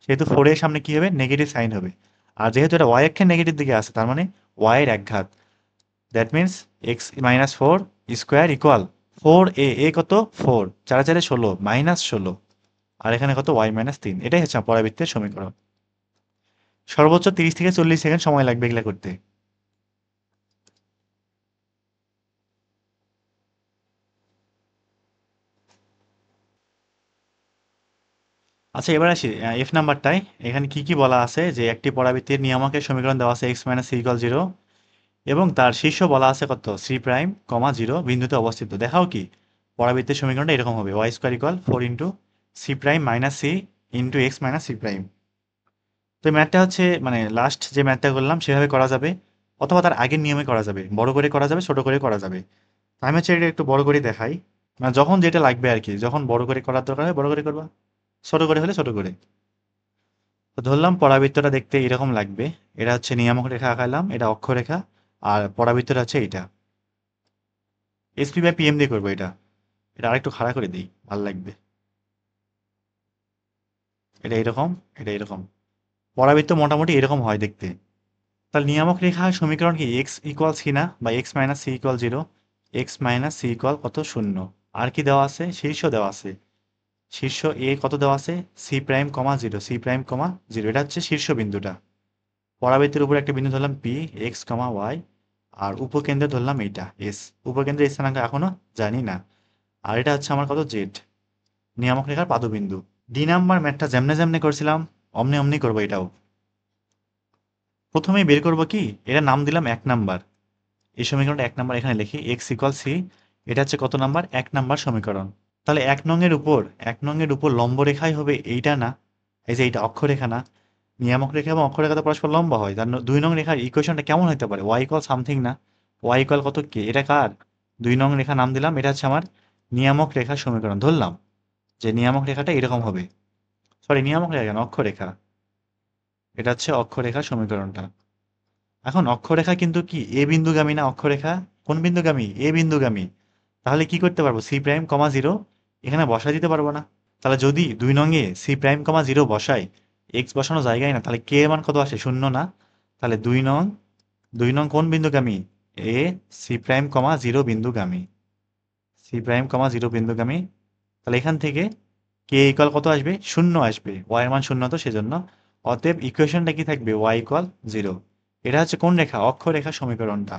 সেহেতু 4 এর সামনে কি হবে? নেগেটিভ সাইন হবে। আর যেহেতু এটা y অক্ষের নেগেটিভ দিকে আছে, তার মানে y এর এক ঘাত। That means x - 4 square equal 4a, a কত? 4, 4 4 16 -16। আর এখানে কত? y - 3। এটাই হচ্ছে আমার পরাবৃত্তের সমীকরণ। সর্বোচ্চ 30 থেকে 40 সেকেন্ড সময় লাগবে এগুলা করতে। আচ্ছা, এবার আসি এফ নাম্বারটায়। এখানে কি কি বলা আছে? যে একটি পরাবৃত্তির নিয়ামকের সমীকরণ দেওয়া আছে x - c = 0 এবং তার শীর্ষ বলা আছে কত? c প্রাইম, 0 বিন্দুতে অবস্থিত। দেখাও কি পরাবৃত্তের সমীকরণটা এরকম হবে: y square equal 4 into c prime minus c into x minus c prime. তো এই ম্যাথটা হচ্ছে মানে লাস্ট যে ম্যাথটা করলাম সেভাবে করা যাবে, অথবা তার আগের নিয়মে করা যাবে। বড় করে করা যাবে, ছোট করে করা যাবে। তো আমি হচ্ছে এটা একটু বড় করে দেখাই। মানে যখন যেটা লাগবে আর কি, যখন বড় করে করার দরকার হয় বড় করে করবা, ছোট করে হলে ছোট করে। তো ধরলাম পরাবৃত্তটা দেখতে এরকম লাগবে। এটা হচ্ছে নিয়ামক রেখা আঁকালাম, এটা অক্ষরেখা, আর পরাবৃত্তটা হচ্ছে এইটা। এসপি বাই পিএম দিয়ে করবো এটা। এটা আরেকটু খাড়া করে দিই, ভালো লাগবে। এটা এরকম, এটা এরকম। পরাবৃত্ত মোটামুটি এরকম হয় দেখতে। তাহলে নিয়ামক রেখা সমীকরণ কি? এক্স ইকুয়াল সি না, বা x minus c equal 0, x minus c equal কত? 0। আর কি দেওয়া আছে? শীর্ষ দেওয়া আছে। শীর্ষ এ কত দেওয়া আছে? C prime comma 0, C prime comma 0। এটা হচ্ছে শীর্ষ বিন্দুটা। পরাবৃত্তের উপর একটা বিন্দু ধরলাম পি, এক্স কমা ওয়াই। আর উপকেন্দ্রে ধরলাম এইটা এস। উপকেন্দ্রের স্থানাঙ্ক এখনো জানি না। আর এটা হচ্ছে আমার কত? জেড। নিয়ামক রেখার পাদবিন্দু। ডি নাম্বার ম্যাথটা যেমনে যেমনে করছিলাম অমনি অমনি করবো এটাও। প্রথমেই বের করবো কি, এটা নাম দিলাম 1 নাম্বার। এই সমীকরণটা 1 নাম্বার এখানে লিখি, এক্স ইকুয়াল সি। এটা হচ্ছে কত নাম্বার? 1 নাম্বার সমীকরণ। তাহলে 1 নং এর উপর, 1 নং এর উপর লম্ব রেখাই হবে এইটা না? এই যে এইটা অক্ষরেখা না? নিয়ামক রেখা এবং অক্ষরেখা তো পরস্পর লম্ব হয়। তার 2 নং রেখার ইকুয়েশনটা কেমন হতে পারে? y ইকুয়াল সামথিং না? y ইকুয়াল কত? কে। এটা কার? 2 নং রেখা নাম দিলাম, এটা হচ্ছে আমার নিয়ামক রেখার সমীকরণ। ধরলাম যে নিয়ামক রেখাটা এরকম হবে। সরি, নিয়ামক রেখা কেন, অক্ষরেখা। এটা হচ্ছে অক্ষরেখার সমীকরণটা। এখন অক্ষরেখা কিন্তু কি এ বিন্দুগামী না? অক্ষরেখা কোন বিন্দুগামী? এ বিন্দুগামী। তাহলে কি করতে পারবো? সি প্রাইম কমা 0 এখানে বসাই দিতে পারবো না? তাহলে যদি 2 নং এ সি প্রাইম কমা 0 বসাই, এক্স বসানো জায়গায় না, তাহলে কে এর মান কত আসে? 0 না? তাহলে 2 নং কোন বিন্দুগামী? এ সি প্রাইম কমা 0 বিন্দুগামী। সি প্রাইম কমা 0 বিন্দুগামী। তাহলে এখান থেকে কে ইকুয়াল কত আসবে? 0 আসবে। ওয়াই এর মান 0, তো সেজন্য অতএব ইকুয়েশনটা কি থাকবে? Y equal 0। এটা হচ্ছে কোন রেখা? অক্ষরেখা সমীকরণটা।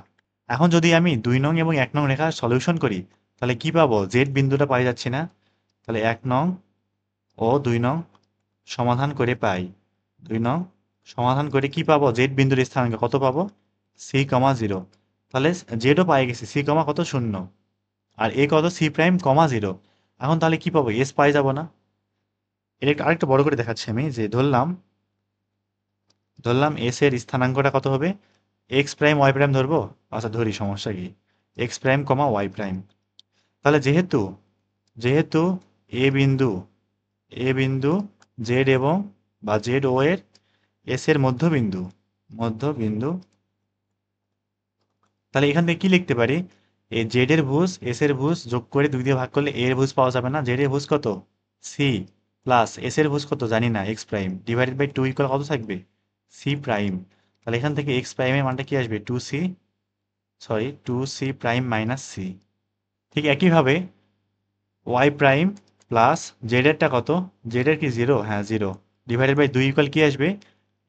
এখন যদি আমি 2 নং এবং 1 নং রেখার সলিউশন করি, তাহলে কি পাবো? জেড বিন্দুটা পাই যাচ্ছি না? তাহলে 1 নং ও 2 নং সমাধান করে পাই। 2 নং সমাধান করে কি পাবো? জেড বিন্দুর স্থানাঙ্ক কত পাবো? C comma 0। তাহলে জেডও পাই গেছি, সি কমা কত? 0। আর এ কত? C prime comma 0। এখন তাহলে কি পাবো? এস পাই যাব না? এটা একটু আরেকটু বড় করে দেখাচ্ছি আমি, যে ধরলাম এস এর স্থানাঙ্কটা কত হবে? এক্স প্রাইম ওয়াই প্রাইম ধরবো? আচ্ছা ধরি, সমস্যা কি? এক্স প্রাইম কমা ওয়াই প্রাইম। তাহলে যেহেতু যেহেতু এ বিন্দু এ বিন্দু জেড এবং বা জেড ও এর এস এর মধ্যবিন্দু, তাহলে এখান থেকে কি লিখতে পারি? এই জেড এর ভুজ এস এর ভুজ যোগ করে 2 দিয়ে ভাগ করলে এ এর ভুজ পাওয়া যাবে না? জেড এর ভুজ কত? সি প্লাস এস এর ভুজ কত জানি না, x prime divided by 2 equal কত থাকবে? C prime. তাহলে এখান থেকে এক্স প্রাইমের মানটা কি আসবে? 2 সি প্রাইম মাইনাস সি। ঠিক একইভাবে ওয়াই প্রাইম প্লাস জেড এরটা কত? জেড এর কি 0? হ্যাঁ 0, ডিভাইডেড বাই 2 ইকুয়াল কি আসবে?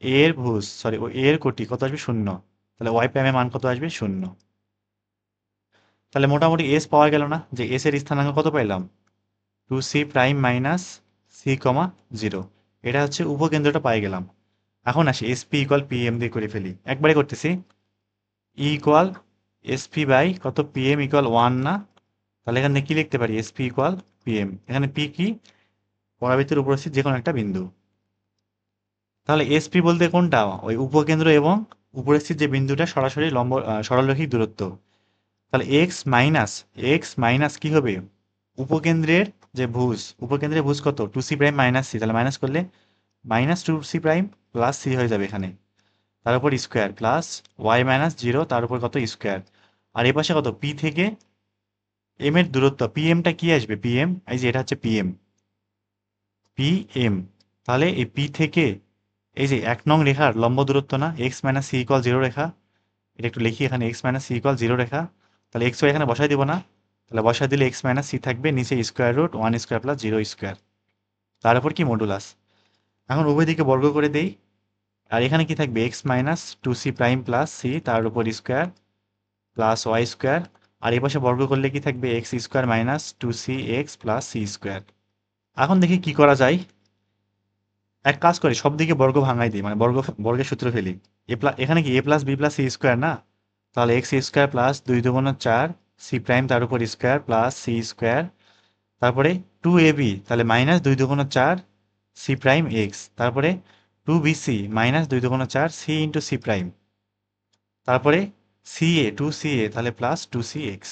এ এর ভুজ সরি ও এ এর কোটি কত আসবে? 0। তাহলে ওয়াই প্রাইমের মান কত আসবে? 0। তাহলে মোটামুটি এস পাওয়া গেল না? যে এস এর স্থানাঙ্ক কত পাইলাম? 2 c prime minus c comma 0। এটা হচ্ছে উপকেন্দ্রটা পাই গেলাম। এখন আসি S P equal P M দিয়ে করে ফেলি, একবারে করতেছি। E equal S P by কত? পি এম ইকুয়াল 1 না? তাহলে এখানে কি লিখতে পারি? S P equal P M. এখানে পি কি? পরাবৃত্তের উপস্থিত যে কোনো একটা বিন্দু। তাহলে এসপি বলতে কোনটা? ওই উপকেন্দ্র এবং উপস্থিত যে বিন্দুটা সরাসরি লম্ব সরলরৈখিক দূরত্ব। তাহলে এক্স মাইনাস কি হবে? উপকেন্দ্রের যে ভুজ, উপকেন্দ্রের ভুজ কত? 2 সি প্রাইম মাইনাস সি। তাহলে মাইনাস করলে -2 সি প্রাইম। প্লাস সি হয়ে যাবে এখানে, তার উপর square plus y minus zero তার উপর কত স্কোয়ার। আর এই পাশে কত পি থেকে এম এর দূরত্ব, পি এমটা কি আসবে, পি এম এই যে এটা হচ্ছে পি এম, পি এম। তাহলে এই পি থেকে এই যে 1 নং রেখার লম্ব দূরত্ব না, x minus c equal zero রেখা, এটা একটু লিখি এখানে, x minus c equal zero রেখা। তাহলে এক্স ওয়াই এখানে বসাই দিব না, তাহলে বসাই দিলে এক্স মাইনাস সি থাকবে, নিচে square root one square plus zero square, তার উপর কি মডুলাস। এখন উভয় দিকে বর্গ করে দেই, আর এখানে কি থাকবে x minus two c prime plus c তার উপর স্কোয়ার প্লাস ওয়াই স্কোয়ার। আর এই পাশে বর্গ করলে কি থাকবে x square minus two c x plus c square. এখন দেখি কি করা যায়, এক কাজ করি সব দিকে বর্গ ভাঙাই দিই, মানে বর্গের সূত্র ফেলি। এখানে কি a plus b plus c square না, তাহলে এক্স স্কোয়ার প্লাস দুই দুগুণ চার সি প্রাইম তার উপর স্কোয়ার প্লাস সি স্কোয়ার, তারপরে টু এ বি তাহলে মাইনাস দুই দুগুণ চার সি প্রাইম এক্স, তারপরে টু বি সি মাইনাস দুই দুগুণ চার সি ইন্টু সি প্রাইম, তারপরে সি এ টু সি এ তাহলে প্লাস টু সি এক্স।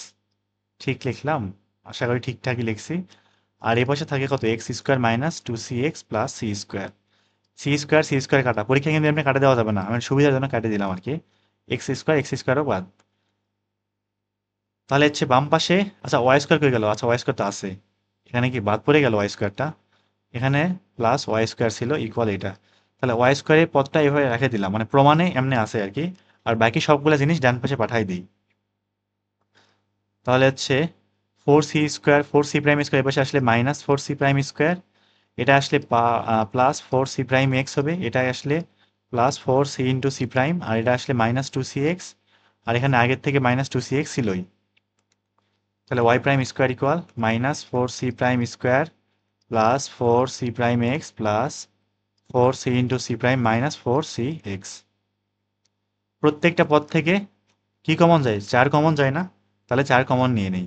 ঠিক লিখলাম? আশা করি ঠিকঠাকই লিখছি। আর এ পাশে থাকে কত x square minus two c x plus c square. C square কাটা, পরীক্ষা কিন্তু এমনি কাটা দেওয়া যাবে না, আমি সুবিধার জন্য কাটে দিলাম আর কি। এক্স স্কোয়ারও বাদ। তাহলে হচ্ছে বাম পাশে, আচ্ছা ওয়াই স্কোয়ার কই গেল, আচ্ছা ওয়াই স্কোয়ার তো আছে এখানে, কি বাদ পড়ে গেল ওয়াই স্কোয়ারটা, এখানে প্লাস ওয়াই স্কোয়ার ছিল ইকুয়াল এটা। তাহলে ওয়াই স্কোয়ারের পদটা এভাবে রেখে দিলাম, মানে প্রমাণে এমনি আছে আর কি। আর বাকি সবগুলো জিনিস ডান পাশে পাঠাই দিই। তাহলে হচ্ছে four c square, four c prime square এপাশে আসলে minus four c prime square, এটা আসলে plus four c prime x হবে, এটা আসলে plus four c into c prime, আর এটা আসলে মাইনাস টু সি এক্স, আর এখানে আগের থেকে মাইনাস টু সি এক্স ছিলই। তাহলে y prime square equal minus four c prime square plus four c prime x plus four c into c prime minus four c x. প্রত্যেকটা পদ থেকে কি কমন যায়, চার কমন যায় না, তাহলে চার কমন নিয়ে নেই।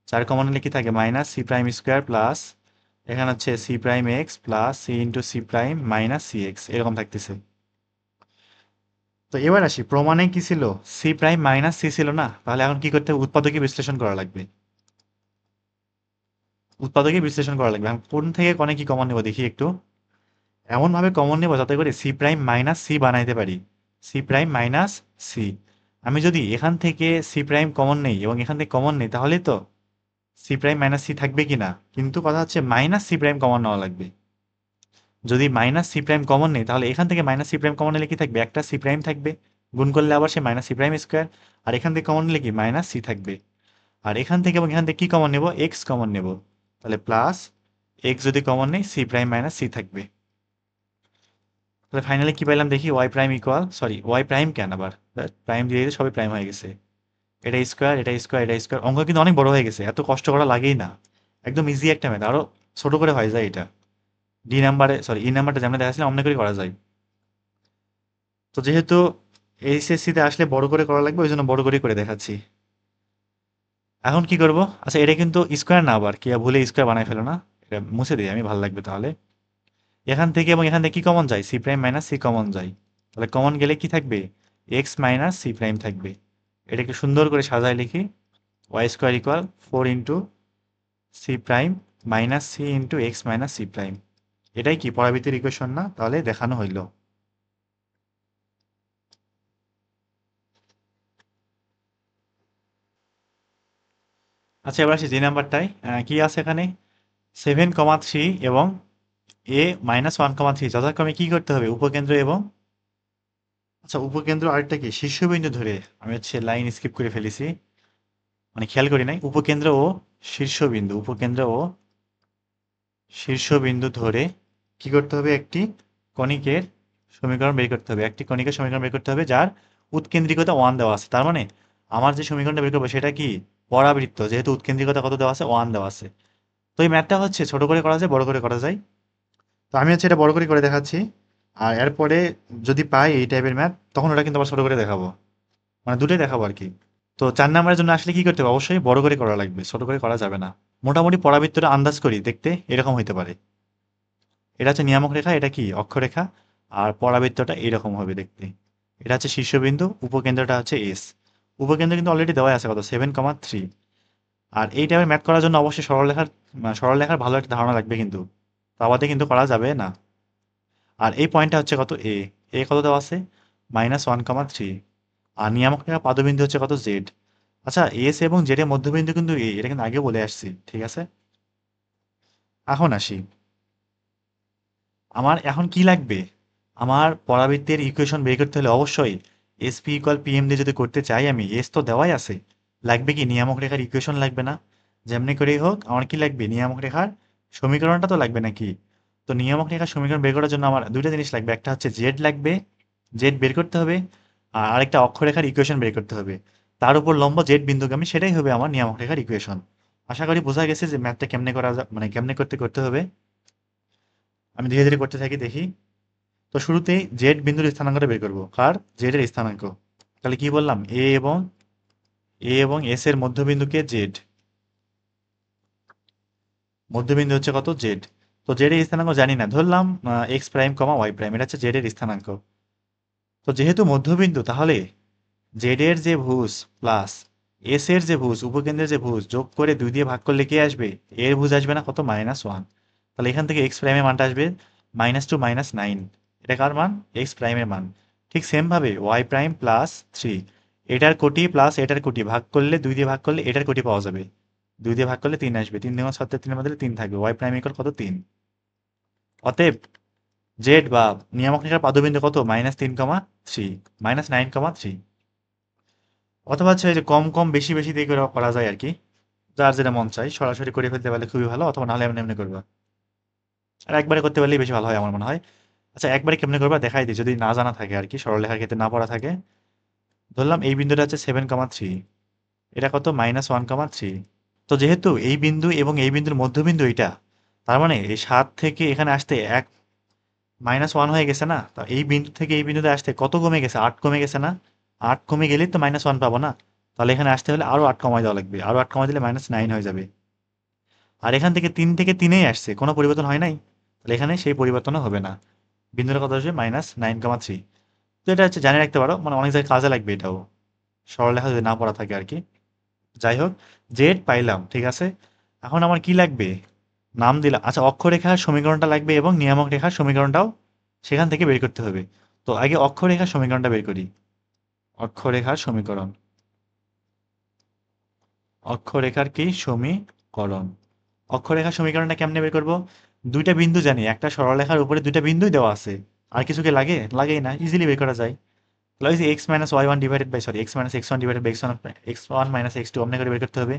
চার কমন নিলে কি থাকে minus c prime square plus এখানে হচ্ছে c prime x plus c into c prime minus c x, এরকম থাকতেছে। তো এবার আসি, প্রমাণে কি ছিল, সি প্রাইম মাইনাস সি ছিল না, তাহলে এখন কি করতে হবে, উৎপাদকে বিশ্লেষণ করা লাগবে। উৎপাদকে বিশ্লেষণ করা লাগবে। এখন কোন থেকে কোনে কি কমন নেব দেখি একটু, এমন ভাবে কমন নেব যাতে করে সি প্রাইম মাইনাস সি বানাইতে পারি, সি প্রাইম মাইনাস সি। আমি যদি এখান থেকে সি প্রাইম কমন নেই এবং এখান থেকে কমন নেই, তাহলে তো সি প্রাইম মাইনাস সি থাকবে কিনা, কিন্তু কথা হচ্ছে মাইনাস সি প্রাইম কমন নেওয়া লাগবে। যদি মাইনাস সি প্রাইম কমন নেই, তাহলে এখান থেকে মাইনাস সি প্রাইম কমন নিলে কি থাকবে, একটা সি প্রাইম থাকবে, গুণ করলে আবার সে মাইনাস সি প্রাইম স্কোয়ার, আর এখান থেকে কমন নিলে কি মাইনাস সি থাকবে। আর এখান থেকে এবং এখান থেকে কি কমন নেব, এক্স কমন নেব, তাহলে প্লাস এক্স যদি কমন নেই সি প্রাইম মাইনাস সি থাকবে। তাহলে ফাইনালি কি পাইলাম দেখি, y prime equal, sorry y prime কেন আবার, প্রাইম দিয়ে দিলে সবই প্রাইম হয়ে গেছে, এটা স্কোয়ার এটা স্কোয়ার এটা স্কোয়ার, অঙ্ক কিন্তু অনেক বড় হয়ে গেছে, এত কষ্ট করা লাগেই না, একদম ইজি একটা ম্যাথ, আরো ছোট করে হয়ে যায় এটা। ডি নাম্বারে সরি ই নাম্বারটা যেমন দেখাচ্ছিলাম অমনি করে করা যায়। তো যেহেতু এইচএসসি তে আসলে বড় করে করা লাগবে, ওই জন্য বড় করে করে দেখাচ্ছি। এখন কি করব, আচ্ছা এটা কিন্তু স্কোয়ার না, আবার কি ভুলে স্কোয়ার বানাই ফেলো না, এটা মুছে দিই আমি, ভালো লাগবে তাহলে। এখান থেকে এবং এখান থেকে কি কমন যায়, c prime minus c common যায়, তাহলে কমন গেলে কি থাকবে, এক্স মাইনাস সি প্রাইম থাকবে। এটা একটু সুন্দর করে সাজায় লিখি, y square equal four into c prime minus c into x minus c prime. এটাই কি পরাবৃত্তির ইকুয়েশন না, তাহলে দেখানো হইল। আচ্ছা এবার আসি যে নাম্বারটায়, কি আছে এখানে, 7,3 এবং এ মাইনাস 1,3 যথাক্রমে কি করতে হবে, উপকেন্দ্র এবং, আচ্ছা উপকেন্দ্র আরেকটা কি শীর্ষবিন্দু ধরে, আমি হচ্ছে লাইন স্কিপ করে ফেলেছি, মানে খেয়াল করি নাই, উপকেন্দ্র ও শীর্ষবিন্দু, উপকেন্দ্র ও শীর্ষবিন্দু ধরে কি করতে হবে, একটি কণিকের সমীকরণ বের করতে হবে, একটি কণিকের সমীকরণ বের করতে হবে যার উৎকেন্দ্রিকতা 1 দেওয়া আছে। তার মানে আমার যে সমীকরণটা বের করবো সেটা কি পরাবৃত্ত, যেহেতু উৎকেন্দ্রিকতা কত দেওয়া আছে, 1 দেওয়া আছে। তো এই ম্যাথটা হচ্ছে ছোট করে করা যায়, বড় করে করা যায়। তো আমি হচ্ছে এটা বড় করে দেখাচ্ছি, আর এরপরে যদি পাই এই টাইপের ম্যাথ, তখন ওটা কিন্তু আবার ছোট করে দেখাবো, মানে দুটোই দেখাবো আর কি। তো 4 নাম্বারের জন্য আসলে কি করতে হবে, অবশ্যই বড় করে করা লাগবে, ছোট করে করা যাবে না। মোটামুটি পরাবৃত্তটা আন্দাজ করি দেখতে এরকম হইতে পারে, এটা হচ্ছে নিয়ামক রেখা, এটা কি অক্ষরেখা, আর পরাবৃত্তটা এরকম হবে দেখতে। এটা হচ্ছে শীর্ষবিন্দু, উপকেন্দ্রটা হচ্ছে এস। উপকেন্দ্র কিন্তু অলরেডি দেওয়া আছে কত, 7,3। আর এই টাইপের ম্যাথ করার জন্য অবশ্যই সরলরেখার ভালো একটা ধারণা লাগবে কিন্তু, তা বাদে কিন্তু করা যাবে না। আর এই পয়েন্টটা হচ্ছে কত এ, এ কত দেওয়া আছে -1,3, আর নিয়ামক রেখার পাদবিন্দু হচ্ছে কত জেড। আচ্ছা এস এবং জেড এর মধ্যবিন্দু কিন্তু এ, এটা কিন্তু আগে বলে আসছি, ঠিক আছে। এখন আসি, আমার এখন কি লাগবে, আমার পরাবৃত্তের ইকুয়েশন বের করতে হলে অবশ্যই এসপি ইকুয়াল পিএম দিয়ে যদি করতে চাই আমি, এস তো দেওয়াই আছে, লাগবে কি নিয়ামক রেখার ইকুয়েশন লাগবে না, যেমনি করেই হোক আমার কি লাগবে নিয়ামক রেখার সমীকরণটা তো লাগবে নাকি। তো নিয়ামক রেখার সমীকরণ বের করার জন্য আমার দুইটা জিনিস লাগবে, একটা হচ্ছে জেড লাগবে, জেড বের করতে হবে, আর আরেকটা অক্ষরেখার ইকুয়েশন বের করতে হবে, তার উপর লম্ব জেড বিন্দুগামী, সেটাই হবে আমার নিয়ামক রেখার ইকুয়েশন। আশা করি বোঝা গেছে যে ম্যাথটা কেমনে করা মানে কেমনে করতে করতে হবে। আমি ধীরে ধীরে করতে থাকি দেখি। তো শুরুতেই জেড বিন্দুর স্থানাঙ্কটা বের করবো, কার জেড এর স্থানাঙ্ক। তাহলে কি বললাম এ এবং এস এর মধ্যবিন্দুকে জেড, মধ্যবিন্দু হচ্ছে কত জেড। তো জেড এর স্থানাঙ্ক জানি না, ধরলাম এক্স প্রাইম কমা ওয়াই প্রাইম, এটা হচ্ছে জেড এর স্থানাঙ্ক। তো যেহেতু মধ্যবিন্দু, তাহলে জেড এর যে ভুজ প্লাস এস এর যে ভুজ, উপকেন্দ্রের যে ভুজ যোগ করে 2 দিয়ে ভাগ করলে কি আসবে, এর ভুজ আসবে না কত -1। তাহলে এখান থেকে এক্স প্রাইমের মানটা আসবে -2 -9, এটা কার মান এক্স প্রাইমের মান। ঠিক সেম ভাবে ওয়াই প্রাইম প্লাস 3, এটার কোটি প্লাস এটার কোটি ভাগ করলে 2 দিয়ে ভাগ করলে এটার কোটি পাওয়া যাবে, 2 দিয়ে ভাগ করলে 3 আসবে, 3 দ্বিগুণ 7, 3 মধ্যে 3 থাকবে, ওয়াই প্রাইম ইকুয়াল কত 3। অতএব জেড বা নিয়ামক রেখার পাদবিন্দু কত -3,3, -9,3। অথবা হচ্ছে যে কম কম বেশি বেশি দিয়ে করে করা যায় আর কি, যার যেটা মন চাই সরাসরি করে ফেলতে পারলে খুবই ভালো, অথবা নাহলে এমনি এমনি করবা, আর একবারে করতে পারলেই বেশি ভালো হয় আমার মনে হয়। আচ্ছা একবারে কেমনে করবা দেখাই দিই, যদি না জানা থাকে আর কি, সরলরেখার ক্ষেত্রে না পড়া থাকে। ধরলাম এই বিন্দুটা হচ্ছে 7,3, এটা কত -1,3। তো যেহেতু এই বিন্দু এবং এই বিন্দুর মধ্যবিন্দু এটা, তার মানে এই 7 থেকে এখানে আসতে এক -1 হয়ে গেছে না, তো এই বিন্দু থেকে এই বিন্দুতে আসতে কত কমে গেছে, 8 কমে গেছে না, 8 কমে গেলেই তো -1 পাবো না, তাহলে এখানে আসতে হলে আরো 8 কমাই দেওয়া লাগবে, আরো 8 কমাই দিলে -9 হয়ে যাবে। আর এখান থেকে 3 থেকে 3এই আসছে, কোনো পরিবর্তন হয় নাই, তাহলে এখানে সেই পরিবর্তনও হবে না, বিন্দুর কত আসবে -9,3। তো এটা হচ্ছে জানিয়ে রাখতে পারো, মানে অনেক জায়গায় কাজে লাগবে এটাও, সরলরেখা যদি না পড়া থাকে আর কি। যাই হোক, জেড পাইলাম, ঠিক আছে। এখন আমার কি লাগবে, নাম দিলাম, আচ্ছা অক্ষরেখার সমীকরণটা লাগবে এবং নিয়ামক রেখার সমীকরণটাও সেখান থেকে বের করতে হবে। তো আগে অক্ষরেখার সমীকরণটা বের করি, অক্ষরেখার সমীকরণ, অক্ষরেখার কি সমীকরণ, অক্ষরেখার সমীকরণটা কেমনে বের করব, দুইটা বিন্দু জানি, একটা সরলরেখার উপরে দুইটা বিন্দুই দেওয়া আছে, আর কিছু কি লাগে, লাগেই না, ইজিলি বের করা যায়। তাহলে ওই যে x minus y one divided by, sorry x minus x one divided by x one minus x two অমনে করে বের করতে হবে।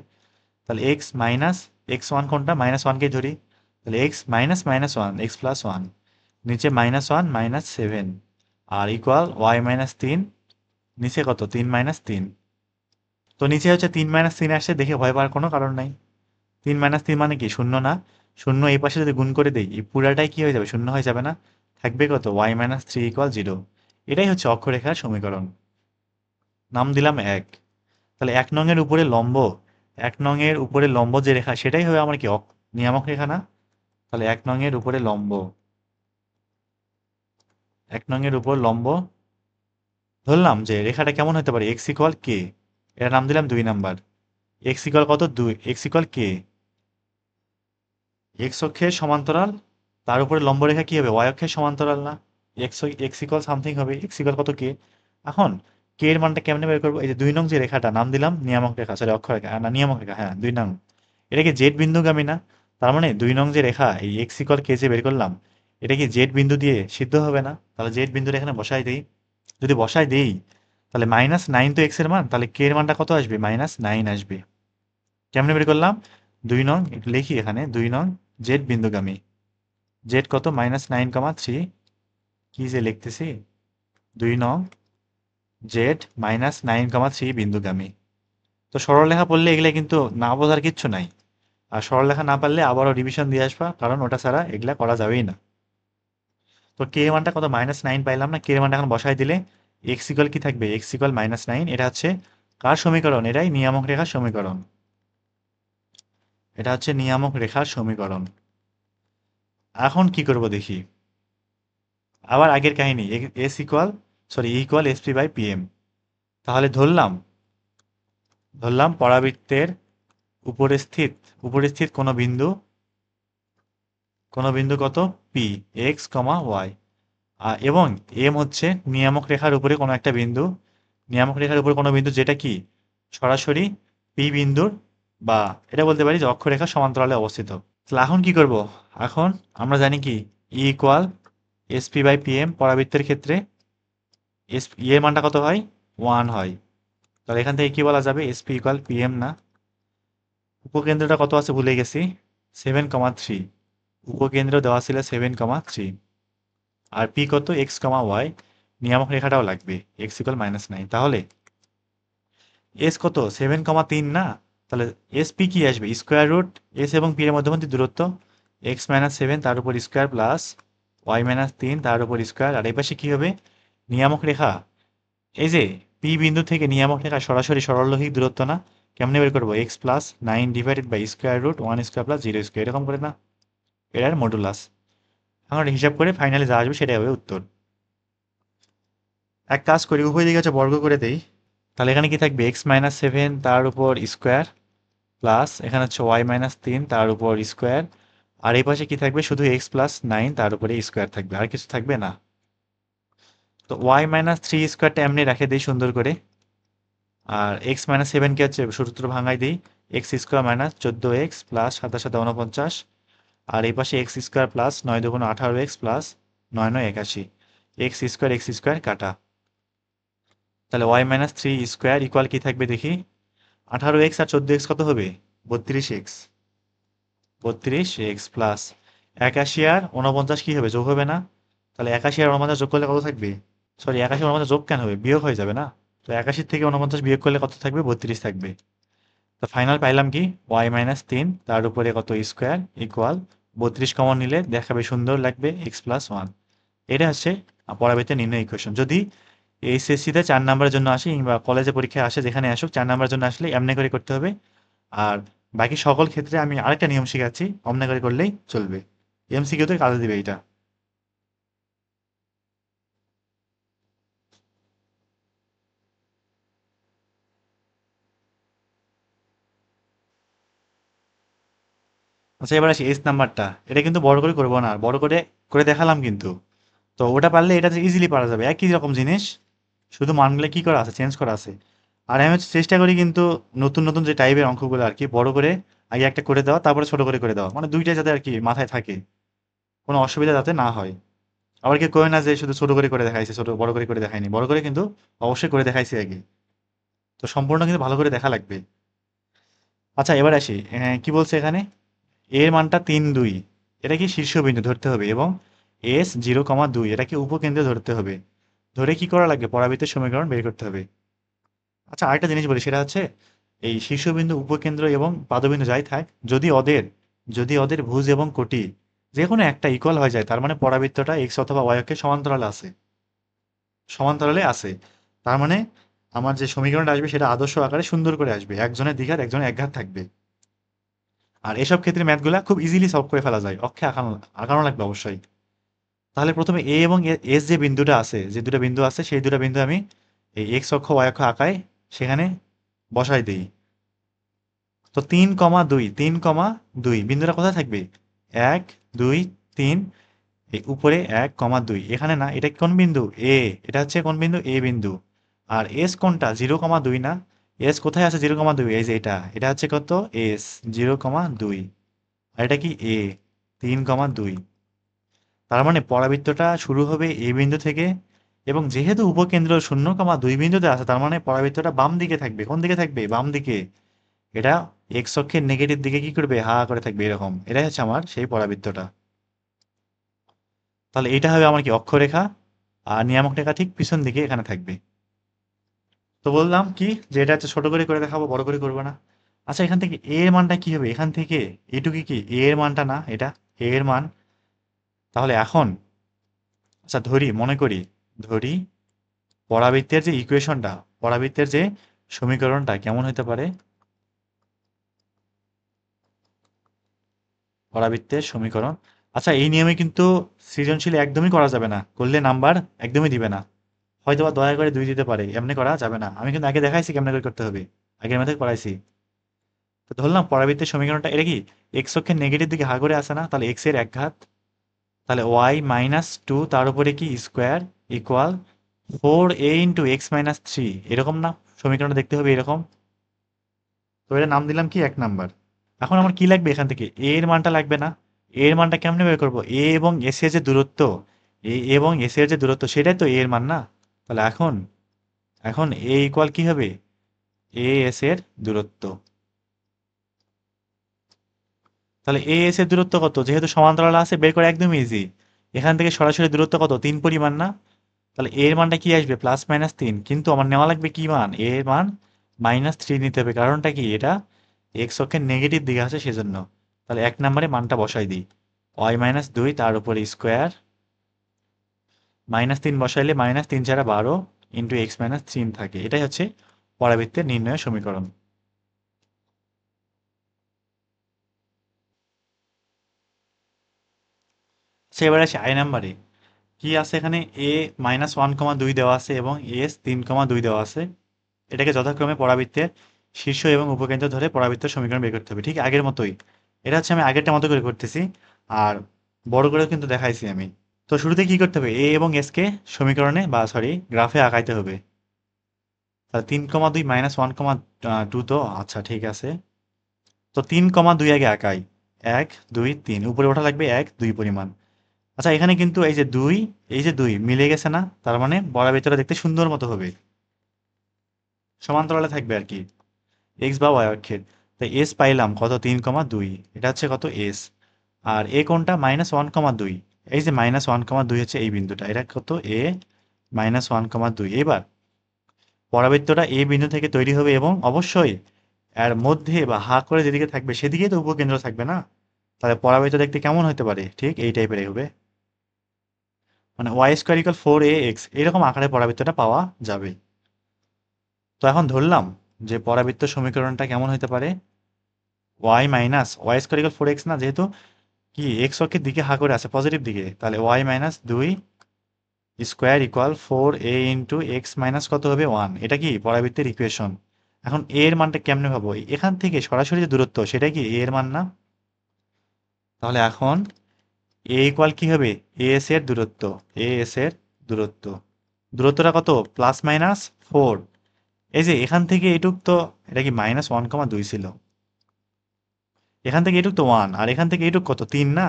তাহলে এক্স মাইনাস এক্স ওয়ান কোনটা, -1কে ধরি, তাহলে এক্স মাইনাস -1 এক্স প্লাস 1, নিচে -1 -7, আর ইকুয়াল ওয়াই -3, নিচে কত 3 -3। তো নিচে হচ্ছে 3 -3 আসছে, দেখে ভয় পাওয়ার কোনো কারণ নাই। 3 -3 মানে কি শূন্য না, শূন্য এই পাশে যদি গুণ করে দেই এই পুরাটাই কি হয়ে যাবে, শূন্য হয়ে যাবে না, থাকবে কত y-3 = 0। এটাই হচ্ছে অক্ষরেখার সমীকরণ, নাম দিলাম 1। তাহলে 1 নং এর উপরে লম্ব, 1 নং এর উপরে লম্ব যে রেখা সেটাই হবে আমার কি নিয়ামক রেখা না। তাহলে 1 নং এর উপরে লম্ব, 1 নং এর উপর লম্ব, ধরলাম যে রেখাটা কেমন হতে পারে, x = k, এর নাম দিলাম 2 নাম্বার। x = কত 2, x = k, x অক্ষের সমান্তরাল, তার উপরে লম্ব রেখা কি হবে, y অক্ষের সমান্তরাল না, x = সামথিং হবে, x = কত k। এখন k এর মানটা কেমনে বের করবো, এই যে 2 নং যে রেখাটা নাম দিলাম নিয়ামক রেখা, সরি অক্ষরেখা না নিয়ামক রেখা, হ্যাঁ 2 নং, এটা কি জেড বিন্দুগামী না, তার মানে 2 নং যে রেখা এই x = k যে বের করলাম, এটা কি জেড বিন্দু দিয়ে সিদ্ধ হবে না, তাহলে জেড বিন্দুটা এখানে বসাই দেই। যদি বসাই দেই তাহলে -9 তো x এর মান, তাহলে k এর মানটা কত আসবে -9 আসবে। কেমনে বের করলাম, 2 নং একটু লিখি এখানে, 2 নং জেড বিন্দুগামী, জেড কত -9,3, কি যে লিখতেছি, 2 নং জেড -9,3 বিন্দুগামী। তো সরলরেখা পড়লে এগুলা কিন্তু না বোঝার কিচ্ছু নাই, আর সরলরেখা না পারলে আবারও রিভিশন দিয়ে আসবা, কারণ ওটা ছাড়া এগুলা করা যাবেই না। তো কে এর মানটা কত -9 পাইলাম না, কে এর মানটা এখন বসাই দিলে x = কি থাকবে, x = -9, এটা হচ্ছে কার সমীকরণ, এটাই নিয়ামক রেখার সমীকরণ, এটা হচ্ছে নিয়ামক রেখার সমীকরণ। এখন কি করব দেখি, আবার আগের কাহিনী, e = sp/pm। তাহলে ধরলাম পরাবৃত্তের উপরে স্থিত, কোনো বিন্দু কত p, x, y, এবং এম হচ্ছে নিয়ামক রেখার উপরে কোনো একটা বিন্দু, নিয়ামক রেখার উপরে কোনো বিন্দু যেটা কি সরাসরি পি বিন্দুর বা এটা বলতে পারি যে অক্ষরেখার সমান্তরালে অবস্থিত। তাহলে এখন কি করব? এখন আমরা জানি কি e equal SP by PM পরাবৃত্তের ক্ষেত্রে এস এর মানটা কত হয়? 1 হয়। তাহলে এখান থেকে কি বলা যাবে? এসপি ইকুয়াল পিএম না, উপকেন্দ্রটা কত আছে ভুলে গেছি, 7,3। উপকেন্দ্র দেওয়া ছিল 7,3। আর পি কত? এক্স কমা ওয়াই। নিয়ামক রেখাটাও লাগবে, এক্স ইকুয়াল -9। তাহলে এস কত? 7,3 না? তাহলে এস পি কি আসবে? স্কোয়ার রুট এস এবং পি এর মধ্যবর্তী দূরত্ব x-7 তার উপর স্কোয়ার প্লাস y-3 তার উপর স্কোয়ার। আর এই পাশে কি হবে? নিয়ামক রেখা, এই যে পি বিন্দু থেকে নিয়ামক রেখা সরাসরি সরলরৈখিক দূরত্ব না? কেমনে বের করবো? x+9 divided by square root 1 square plus 0 square, এরকম করে না? এটার মডুলাস। এখন হিসাব করে ফাইনালি যা আসবে সেটাই হবে উত্তর। এক কাজ করি, উভয় দিকে হচ্ছে বর্গ করে দেই। তাহলে এখানে কি থাকবে? x-7 তার উপর স্কোয়ার প্লাস এখানে হচ্ছে y-3 তার উপর স্কোয়ার। আর এই পাশে কি থাকবে? শুধু x+9 তার উপরে স্কোয়ার থাকবে, আর কিছু থাকবে না। তো y-3 স্কোয়ারটা এমনি রেখে দিই সুন্দর করে। আর x-7 কে হচ্ছে সূত্র ভাঙাই দিই, x square minus 14x plus 7 7 49। আর এই পাশে x square plus 9 2 18x plus 9 9 81। X square কাটা। তাহলে y-3 স্কোয়ার ইকুয়াল কি থাকবে দেখি? 18x আর 14x কত হবে? 32x। 32x প্লাস 81 আর 49 কি হবে? যোগ হবে না? তাহলে 81 আর 49 যোগ করলে কত থাকবে? সরি, 81 আর 49 যোগ কেন হবে? বিয়োগ হয়ে যাবে না? তো 81 থেকে 49 বিয়োগ করলে কত থাকবে? 32 থাকবে। তো ফাইনাল পাইলাম কি? y-3 তার উপরে কত স্কোয়ার ইকুয়াল 32 কমন নিলে দেখাবে সুন্দর লাগবে x+1। এটা হচ্ছে পরাবৃত্তের নির্ণয় ইকুয়েশন। যদি এইচএসসিতে 4 নাম্বারের জন্য আসে কিংবা কলেজে পরীক্ষায় আসে, যেখানে আসুক 4 নাম্বারের জন্য আসলে এমনি করে করতে হবে। আর বাকি সকল ক্ষেত্রে আমি আরেকটা নিয়ম শিখাচ্ছি, অমনে করে করলেই চলবে। এমসিকিউতে কাজে দিবে এটা। আচ্ছা, এবার আসি এস নাম্বারটা। এটা কিন্তু বড় করে করবো না, বড় করে করে দেখালাম কিন্তু। তো ওটা পারলে এটা ইজিলি পারা যাবে, একই রকম জিনিস, শুধু মানগুলো কি করা আছে? চেঞ্জ করা আছে। আর আমি হচ্ছে চেষ্টা করি কিন্তু নতুন নতুন যে টাইপের অঙ্কগুলো আর কি বড় করে আগে একটা করে দেওয়া, তারপরে ছোট করে করে দেওয়া, মানে দুইটা যাতে আর কি মাথায় থাকে, কোনো অসুবিধা যাতে না হয়। আবার কেউ কয় না যে শুধু ছোট করে করে দেখাইছে, ছোট বড় করে করে দেখায়নি, বড় করে কিন্তু অবশ্যই করে দেখাইছি আগে। তো সম্পূর্ণ কিন্তু ভালো করে দেখা লাগবে। আচ্ছা, এবার আসি, কি বলছে এখানে? এর মানটা 3 2, এটা কি শীর্ষবিন্দু ধরতে হবে, এবং এস 0,2 এটা কি উপকেন্দ্র ধরতে হবে। ধরে কি করা লাগবে? পরাবৃত্তের সমীকরণ বের করতে হবে। আচ্ছা, আরেকটা জিনিস বলি, সেটা হচ্ছে এই শীর্ষবিন্দু, উপকেন্দ্র এবং পাদবিন্দু যাই থাক, যদি ওদের ভুজ এবং কোটি যে কোনো একটা ইকুয়াল হয়ে যায়, তার মানে পরাবৃত্তটা এক্স অথবা ওয়াই অক্ষের সমান্তরালে আছে। তার মানে আমার যে সমীকরণটা আসবে সেটা আদর্শ আকারে সুন্দর করে আসবে, একজনের দ্বিঘাত একজনের একঘাত থাকবে। আর এসব ক্ষেত্রে ম্যাথগুলা খুব ইজিলি সলভ করে ফেলা যায়, অক্ষে আঁকানো আঁকানো লাগবে অবশ্যই। তাহলে প্রথমে এ এবং এস যে বিন্দুটা আছে, যে দুটো বিন্দু আছে, সেই দুটো বিন্দু আমি এই এক্স অক্ষ ওয়াই অক্ষ আঁকায় সেখানে বসাই দিই। তো 3,2 3,2 বিন্দুটা কোথায় থাকবে? 1 2 3, এই উপরে 1,2, এখানে না, এটা কোন বিন্দু? এ। এটা হচ্ছে কোন বিন্দু? এ বিন্দু। আর এস কোনটা? 0,2 না? এস কোথায় আছে? 0,2, এই যে এটা, এটা হচ্ছে কত? এস 0,2। আর এটা কি? এ 3,2। তার মানে পরাবৃত্তটা শুরু হবে এ বিন্দু থেকে, এবং যেহেতু উপকেন্দ্র 0,2 বিন্দুতে আছে, তার মানে পরাবৃত্তটা বাম দিকে থাকবে। কোন দিকে থাকবে? বাম দিকে। এটা এক্স অক্ষের নেগেটিভ দিকে কি করবে? হা করে থাকবে, এরকম। এটাই হচ্ছে আমার সেই পরাবৃত্তটা। তাহলে এটা হবে আমার কি? অক্ষরেখা। আর নিয়ামক রেখা ঠিক পিছন দিকে এখানে থাকবে। তো বললাম কি যে এটা হচ্ছে ছোট করে করে দেখাবো, বড় করে করবো না। আচ্ছা, এখান থেকে এ এর মানটা কি হবে? এখান থেকে এটুকু কি এ এর মানটা না? এটা এ এর মান। তাহলে এখন আচ্ছা ধরি, মনে করি, ধরি পরাবৃত্তের যে ইকুয়েশনটা, পরাবৃত্তের যে সমীকরণটা কেমন হতে পারে? পরাবৃত্তের সমীকরণ। আচ্ছা, এই নিয়মে কিন্তু সৃজনশীল একদমই করা যাবে না, করলে নাম্বার একদমই দিবে না। হয়তোবা দয়া করে 2 দিতে পারে, এমনি করা যাবে না। আমি কিন্তু আগে দেখাইছি কেমনে করে করতে হবে, আগের ম্যাথে করাইছি। তো ধরলাম পরাবৃত্তের সমীকরণটা এটা কি এক্স অক্ষের নেগেটিভ দিকে হা করে আসে না? তাহলে এক্স এর একঘাত। তাহলে ওয়াই মাইনাস টু তার উপরে কি square equal 4a into x minus three, এরকম না? সমীকরণটা দেখতে হবে এরকম। তো এটা নাম দিলাম কি 1 নাম্বার। এখন আমার কি লাগবে এখান থেকে? এ এর মানটা লাগবে না? এ এর মানটা কেমনে বের করবো? এ এবং এস এর যে দূরত্ব, এ এবং এস এর যে দূরত্ব সেটাই তো এ এর মান না? তাহলে এখন এখন এ ইকুয়াল কি হবে? এ এস এর দূরত্ব। তাহলে এ এস এর দূরত্ব কত? যেহেতু সমান্তরাল আছে বের করে একদম ইজি। এখান থেকে সরাসরি দূরত্ব কত? 3 পরিমাণ না? তাহলে এর মানটা কি আসবে? প্লাস মাইনাস 3, কিন্তু আমার নেওয়া লাগবে কি মান? এর মান -3 নিতে হবে। কারণটা কি? এটা এক্স অক্ষের নেগেটিভ দিকে আছে সেজন্য। তাহলে 1 নম্বরে মানটা বসাই দিই, y-2 তার উপরে স্কোয়ার, -3 বসাইলে -3 × 12 ইন্টু এক্স মাইনাস 3 থাকে। এটাই হচ্ছে পরাবৃত্তের নির্ণয় সমীকরণ। সে এবার আসে i নম্বরে। কি আছে এখানে? a -1,2 দেওয়া আছে এবং s 3,2 দেওয়া আছে। এটাকে যথাক্রমে পরাবৃত্তের শীর্ষ এবং উপকেন্দ্র ধরে পরাবৃত্তের সমীকরণ বের করতে হবে, ঠিক আগের মতোই। এটা হচ্ছে আমি আগেরটা মতো করে করতেছি, আর বড় করেও কিন্তু দেখাইছি আমি। তো শুরুতে কি করতে হবে? এ এবং এস কে সমীকরণে বা সরি গ্রাফে আঁকাইতে হবে। তাহলে 3,2 -1,2, তো আচ্ছা ঠিক আছে। তো 3,2 আগে আঁকাই। 1 2 3, উপরে ওঠা লাগবে 1 2 পরিমাণ। আচ্ছা এখানে কিন্তু এই যে 2, এই যে 2 মিলে গেছে না? তার মানে বরাবৃত্তটা দেখতে সুন্দর মতো হবে, সমান্তরালে থাকবে আর কি, এক্স বা ওয়াই অক্ষের। তাই এস পাইলাম কত? 3,2। এটা হচ্ছে কত? এস। আর এ কোনটা? -1,2। এই যে -1,2 হচ্ছে এই বিন্দুটা, এটা কত? এ -1,2। এবার পরাবৃত্তটা এই বিন্দু থেকে তৈরি হবে এবং অবশ্যই এর মধ্যে বা হা করে যেদিকে থাকবে সেদিকেই তো উপকেন্দ্র থাকবে না? তাহলে পরাবৃত্ত দেখতে কেমন হতে পারে? ঠিক এই টাইপের হবে, মানে y2 = 4ax, এরকম আকারে পরাবৃত্তটা পাওয়া যাবে। তো এখন ধরলাম যে পরাবৃত্ত সমীকরণটা কেমন হতে পারে? y-y2 = 4x না, যেহেতু কি এক্স অক্ষের দিকে হা করে আছে পজিটিভ দিকে, তাহলে y-2 square equal 4a into x minus কত হবে? 1। এটা কি পরাবৃত্তের ইকুয়েশন। এখন a এর মানটা কেমনে পাবো? এখান থেকে সরাসরি যে দূরত্ব সেটাই কি a এর মান না? তাহলে এখন a ইকুয়াল কি হবে? as এর দূরত্ব, as এর দূরত্ব। দূরত্বটা কত? +-4। এই যে এখান থেকে এটুক তো, এটা কি -1,2 ছিল, এখান থেকে এটুক তো 1, আর এখান থেকে এটুক কত? 3 না?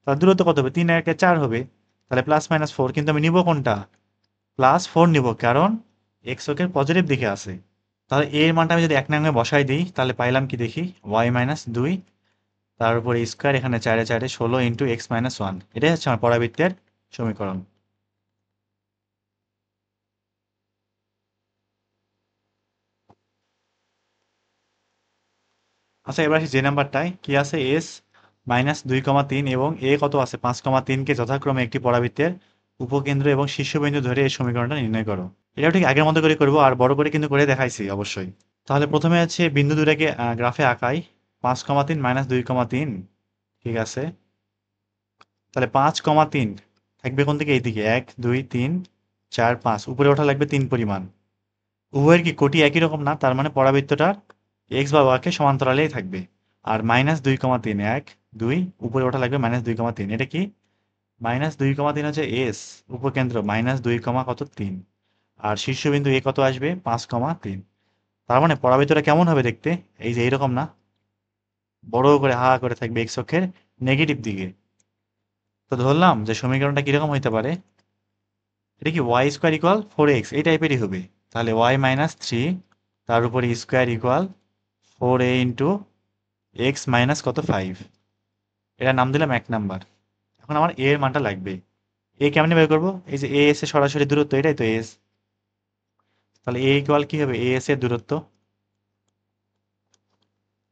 তাহলে দূরত্ব কত হবে? 3 আর 1 4 হবে। তাহলে +-4, কিন্তু আমি নিব কোনটা? +4 নিব, কারণ এক্স অক্ষের পজিটিভ দিকে আছে। তাহলে এর মানটা আমি যদি 1 নং বসাই দিই তাহলে পাইলাম কি দেখি? y-2 তার উপরে স্কোয়ার, এখানে 4 4 16 ইন্টু এক্স মাইনাস 1। এটাই হচ্ছে আমার পরাবৃত্তের সমীকরণ। আচ্ছা এবার আসি যে নাম্বারটায়। কি আছে? এস -2,3 এবং এ কত আছে? 5,3 কে যথাক্রমে একটি পরাবৃত্তের উপকেন্দ্র এবং শীর্ষবিন্দু ধরে এই সমীকরণটা নির্ণয় করো। এটাও ঠিক আগের মতো করে করবো, আর বড় করে কিন্তু করে দেখাইছি অবশ্যই। তাহলে প্রথমে হচ্ছে বিন্দু দুটাকে গ্রাফে আঁকাই। 5,3 -2,3, ঠিক আছে। তাহলে 5,3 থাকবে কোন দিকে? এইদিকে 1 2 3 4 5, উপরে ওঠা লাগবে 3 পরিমাণ। উভয়ের কি কোটি একই রকম না? তার মানে পরাবৃত্তটার এক্স বা ওয়াকে সমান্তরালেই থাকবে। আর -2,3 1 2, উপরে ওঠা লাগবে -2,3। এটা কি? -2,3 হচ্ছে এস উপকেন্দ্র, -2, কত 3। আর শীর্ষবিন্দু এ কত আসবে? 5,3। তার মানে পরাবৃত্তটা কেমন হবে দেখতে? এই যে এইরকম না? বড় করে হা করে থাকবে এক্স অক্ষের নেগেটিভ দিকে। তো ধরলাম যে সমীকরণটা কিরকম হইতে পারে? এটা কি y2 = 4x, এই টাইপেরই হবে। তাহলে y-3 তার উপরে square equal 4a into x minus কত 5। এটা নাম দিলাম 1 নাম্বার। এখন আমার a এর মানটা লাগবে। a কেমনে বের করবো? এই যে a s এর সরাসরি দূরত্ব, এটাই তো s। তাহলে a ইকুয়াল কি হবে? as এর দূরত্ব।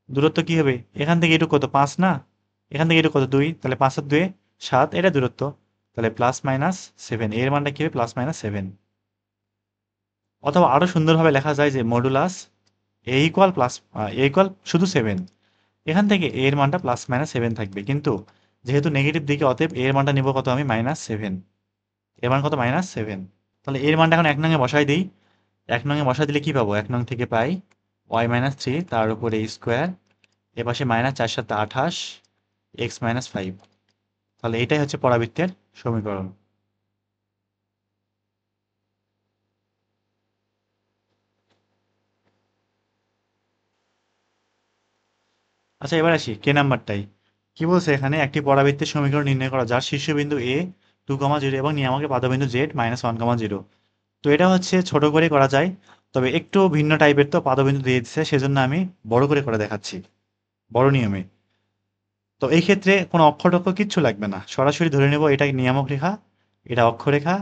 দূরত্ব কি হবে? এখান থেকে এটুকু কত? 5 না? এখান থেকে এটুকু কত? 2। তাহলে 5 আর 2 7, এটা দূরত্ব। তাহলে +-7, এর মানটা কি হবে? +-7। অথবা আরো সুন্দরভাবে লেখা যায় যে মডুলাস এ ইকুয়াল শুধু 7। এখান থেকে a এর মানটা +-7 থাকবে, কিন্তু যেহেতু নেগেটিভ দিকে অতএব a এর মানটা নিব কত আমি? -7। এর মান কত? -7। তাহলে এর মানটা এখন 1 নং বসাই দিই। 1 নং বসাই দিলে কি পাবো? 1 নং থেকে পাই y-3 তার উপরে স্কোয়ার, এ পাশে -4 7 28 x -5। তাহলে এটাই হচ্ছে পরাবৃত্তের সমীকরণ। আচ্ছা, এবার আসি কে নাম্বারটাই। কি বলছে এখানে, একটি পরাবৃত্তের সমীকরণ নির্ণয় করা যার শীর্ষবিন্দু এ 2,0 এবং নিয়ামকের পাদবিন্দু জেড -1,0। তো এটা হচ্ছে ছোট করে করা যায়, তবে একটু ভিন্ন টাইপের, তো পাদবিন্দু দিয়ে দিচ্ছে সেজন্য আমি বড় করে দেখাচ্ছি, বড় নিয়মে। তো এই ক্ষেত্রে কোনো অক্ষর টক্ষর কিচ্ছু লাগবে না, সরাসরি ধরে নেব এটা নিয়ামক রেখা, এটা অক্ষরেখা,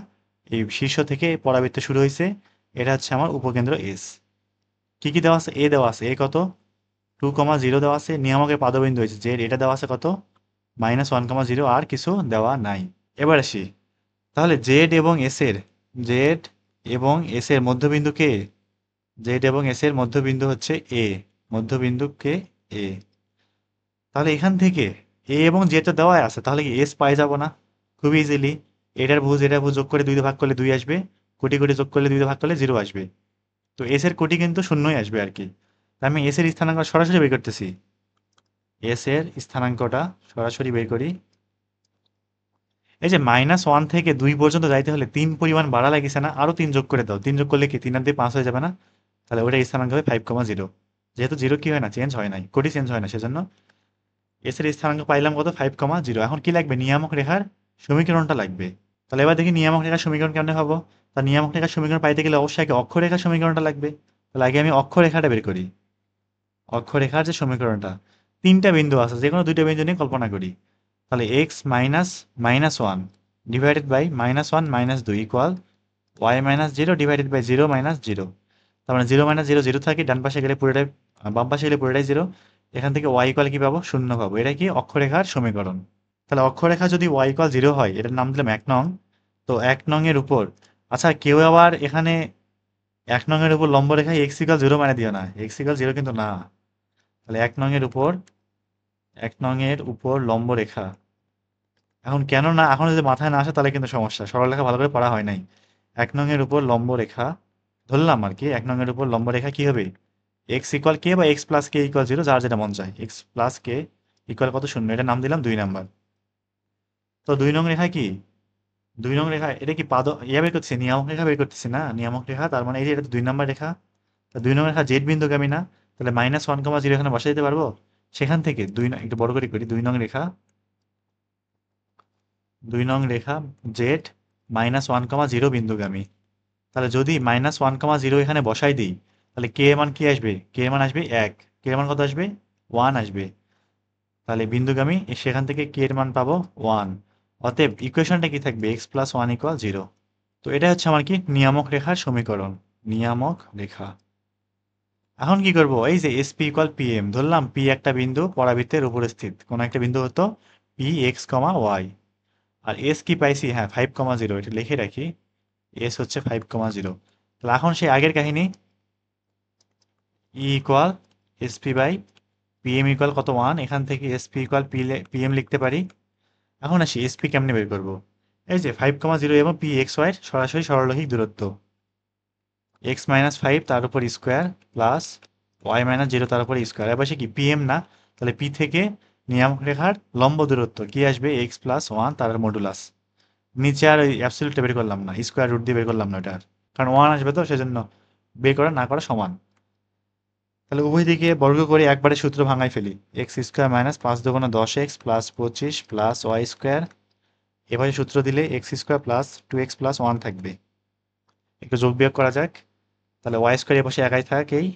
এই শীর্ষ থেকে পরাবৃত্ত শুরু হয়েছে, এটা হচ্ছে আমার উপকেন্দ্র এস। কি কি দেওয়া আছে, এ দেওয়া আছে, এ কত 2,0 দেওয়া আছে, নিয়ামকের পাদবিন্দু হয়েছে জেড, এটা দেওয়া আছে কত -1,0, আর কিছু দেওয়া নাই। এবার আসি, তাহলে জেড এবং এস এর মধ্যবিন্দু কে, জেড এবং এস এর মধ্যবিন্দু হচ্ছে এ, মধ্যবিন্দু কে এ। তাহলে এখান থেকে এ এবং জেডটা দেওয়াই আছে, তাহলে কি এস পাই যাব না খুব ইজিলি। এটার ভুজ যোগ করে 2 দিয়ে ভাগ করলে 2 আসবে, কোটি কোটি যোগ করলে 2 দিয়ে ভাগ করলে 0 আসবে। তো এস এর কোটি কিন্তু শূন্যই আসবে আর কি। তা আমি এস এর স্থানাঙ্ক সরাসরি বের করতেছি, এস এর স্থানাঙ্কটা সরাসরি বের করি। এই যে -1 থেকে 2 পর্যন্ত যাইতে হলে 3 পরিমাণ বাড়া লাগিছে না, আরো 3 যোগ করে দাও, 3 যোগ করলে কি 3 আর 2 5 হয়ে যাবে না? তাহলে ওটা স্থানাঙ্ক হবে 5,0। যেহেতু 0 কি হয় না, চেঞ্জ হয় নাই, কোটি চেঞ্জ হয় না, সেজন্য এস এর স্থানাঙ্ক পাইলাম কত 5,0। এখন কি লাগবে, নিয়ামক রেখার সমীকরণটা লাগবে। তাহলে এবার দেখি নিয়ামক রেখার সমীকরণ কেমনে পাবো। তা নিয়ামক রেখার সমীকরণ পাইতে গেলে অবশ্যই আগে অক্ষরেখার সমীকরণটা লাগবে। তাহলে আগে আমি অক্ষরেখাটা বের করি, অক্ষরেখার যে সমীকরণটা, 3টা বিন্দু আছে, যে কোনো 2টা বিন্দু নিয়ে কল্পনা করি। তাহলে x -1 divided by -1 -2 equal y -0 divided by 0 -0। তার মানে 0 -0 0 থাকে, ডান পাশে গেলে পুরোটাই, বাম পাশে গেলে পুরোটাই 0। এখান থেকে y ইকুয়াল কি পাবো, 0 পাবো। এটা কি অক্ষরেখার সমীকরণ। তাহলে অক্ষরেখা যদি y ইকুয়াল 0 হয়, এটার নাম দিলাম 1 নং। তো 1 নং এর উপর, আচ্ছা কেউ আবার এখানে 1 নং এর উপর লম্ব রেখায় x ইকুয়াল 0 মানে দিও না, x ইকুয়াল 0 কিন্তু না। তাহলে 1 নং এর উপর, 1 নং এর উপর লম্ব রেখা, এখন কেন না, এখন যদি মাথায় না আসে তাহলে কিন্তু সমস্যা, সরলরেখা ভালো করে পড়া হয় নাই। 1 নং এর উপর লম্ব রেখা ধরলাম আর কি, 1 নং এর উপর লম্ব রেখা কি হবে, এক্স ইকুয়াল কে বা এক্স প্লাস কে ইকুয়াল 0, যার যেটা মন চায়, এক্স প্লাস কে ইকুয়াল কত, 0। এটা নাম দিলাম 2 নাম্বার। তো 2 নং রেখা কি, 2 নং রেখা এটা কি ইয়া বের করতেছি, নিয়ামক রেখা বের করতেছি না, নিয়ামক রেখা, তার মানে এই যে এটা তো 2 নাম্বার রেখা। তো 2 নং রেখা জেড বিন্দুগামী না, তাহলে -1,0 এখানে বসাই দিতে পারবো। সেখান থেকে একটু বড় করে করি, 2 নং রেখা, 2 নং রেখা জেড -1,0 বিন্দুগামী। তাহলে যদি -1,0 এখানে বসাই দিই, তাহলে কে এর মান কি আসবে, কে এর মান আসবে 1, কে এর মান কত আসবে 1 আসবে। তাহলে বিন্দুগামী সেখান থেকে কে এর মান পাবো 1। অতএব ইকুয়েশনটা কি থাকবে, x প্লাস 1 ইকুয়াল 0। তো এটা হচ্ছে আমার কি নিয়ামক রেখার সমীকরণ, নিয়ামক রেখা। এখন কি করব, এই যে এসপি ইকুয়াল পিএম ধরলাম, পি একটা বিন্দু পরাবৃত্তের উপরে স্থিত কোন একটা বিন্দু হতো পি এক্স কমা ওয়াই। আর এস কি পাইছি, হ্যাঁ 5,0, এটা লিখে রাখি, এস হচ্ছে 5,0। তাহলে এখন সেই আগের কাহিনী, e equal SP by PM equal কত 1, এখান থেকে এসপি ইকুয়াল পিএম লিখতে পারি। এখন আসি এসপি কেমনে বের করবো, এই যে 5,0 এবং পি এক্স ওয়াই সরাসরি সরলরৈখিক দূরত্ব, এক্স মাইনাস 5 তার উপর স্কোয়ার প্লাস ওয়াই -0 তার উপর স্কোয়ার। এবার সে কি পিএম না, তাহলে পি থেকে নিয়ামক রেখার লম্ব দূরত্ব কি আসবে, এক্স প্লাস 1 তার মডুলাস। নিচে আর ওই অ্যাবসলিউটটা বের করলাম না, স্কোয়ার রুট দিয়ে বের করলাম না ওটা আর, কারণ 1 আসবে, তো সেজন্য বের করা না করা সমান। তাহলে উভয় দিকে বর্গ করে একবারে সূত্র ভাঙাই ফেলি, x square -5 × 10x plus 25 plus y square. এভাবে সূত্র দিলে x square plus 2x plus 1 থাকবে। একটু যোগ বিয়োগ করা যাক, তাহলে ওয়াই স্কোয়ার এপাশে একাই থাকেই,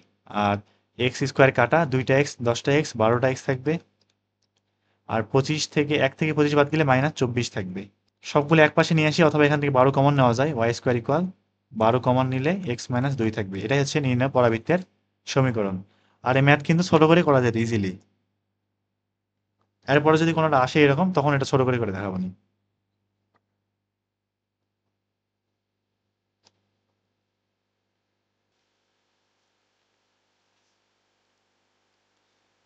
আর এক্স স্কোয়ার কাটা 2টা এক্স 10টা এক্স 12টা এক্স থাকবে, আর 25 থেকে 1 থেকে 25 বাদ গেলে -24 থাকবে। সবগুলো এক পাশে নিয়ে আসি, অথবা এখান থেকে 12 কমন নেওয়া যায়, ওয়াই স্কোয়ার ইকুয়াল 12 কমন নিলে এক্স -2 থাকবে। এটাই হচ্ছে নির্ণয় পরাবৃত্তের সমীকরণ। আর এই ম্যাথ কিন্তু ছোট করে করা যেত ইজিলি, এরপরে যদি কোনোটা আসে এরকম, তখন এটা ছোট করে দেখাবো নি।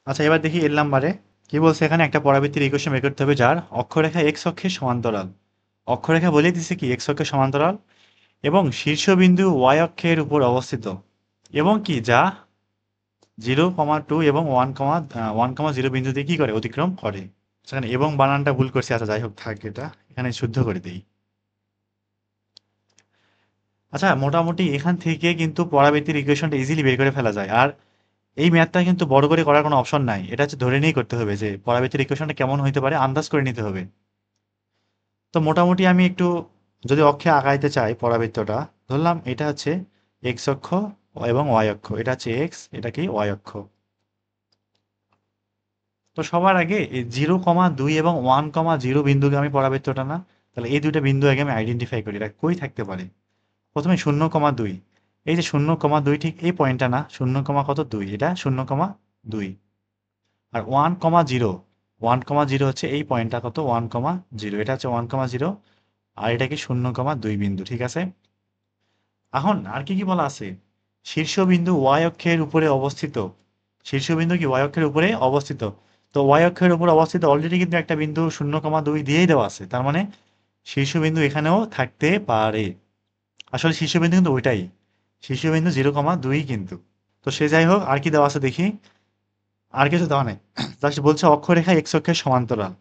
আচ্ছা, এবার দেখি এর নাম্বারে কি বলছে, এখানে একটা পরাবৃত্তির ইকুয়েশন বের করতে হবে যার অক্ষরেখা এক্স অক্ষের সমান্তরাল, অক্ষরেখা বলেই দিছে কি এক্স অক্ষের সমান্তরাল, এবং শীর্ষবিন্দু ওয়াই অক্ষের উপর অবস্থিত, এবং কি যা 0,2 এবং 1,0 বিন্দু দিয়ে কি করে অতিক্রম করে। সেখানে এবং বানানটা ভুল করছি, আচ্ছা যাই হোক থাক, এটা এখানে শুদ্ধ করে দিই। আচ্ছা মোটামুটি এখান থেকে কিন্তু পরাবৃত্তির ইকুয়েশনটা ইজিলি বের করে ফেলা যায়। আর এই ম্যাথটা কিন্তু বড় করে করার কোনো অপশন নাই, এটা হচ্ছে ধরে নিয়েই করতে হবে যে পরাবৃত্তির ইকুয়েশনটা কেমন হইতে পারে আন্দাজ করে নিতে হবে। তো মোটামুটি আমি একটু যদি অক্ষে আগাইতে চাই পরাবৃত্তটা, ধরলাম এটা হচ্ছে এক্স অক্ষ এবং ওয়াই অক্ষ, এটা হচ্ছে এক্স, এটা কি ওয়াই অক্ষ। তো সবার আগে এই 0,2 এবং 1,0 বিন্দুকে আমি পরাবৃত্তটা না, তাহলে এই দুইটা বিন্দু আগে আমি আইডেন্টিফাই করি এটা কই থাকতে পারে। প্রথমে 0,2, এই যে 0,2 ঠিক এই পয়েন্টটা না, 0, কত 2, এটা 0,2। আর 1,0, 1,0 হচ্ছে এই পয়েন্টটা কত 1,0, এটা হচ্ছে 1,0, আর এটা কি 0,2 বিন্দু, ঠিক আছে। এখন আর কি কি বলা আছে, শীর্ষবিন্দু ওয়াই অক্ষের উপরে অবস্থিত, শীর্ষবিন্দু কি ওয়াই অক্ষের উপরে অবস্থিত। তো ওয়াই অক্ষের উপরে অবস্থিত অলরেডি কিন্তু একটা বিন্দু 0,2 দিয়েই দেওয়া আছে, তার মানে শীর্ষবিন্দু এখানেও থাকতে পারে। আসলে শীর্ষবিন্দু কিন্তু ওইটাই, শীর্ষবিন্দু 0,2 কিন্তু। তো সে যাই হোক, আর কি দেওয়া আছে দেখি, আর কিছু দেওয়া নেই, জাস্ট বলছে অক্ষরেখা এক্স অক্ষের সমান্তরাল।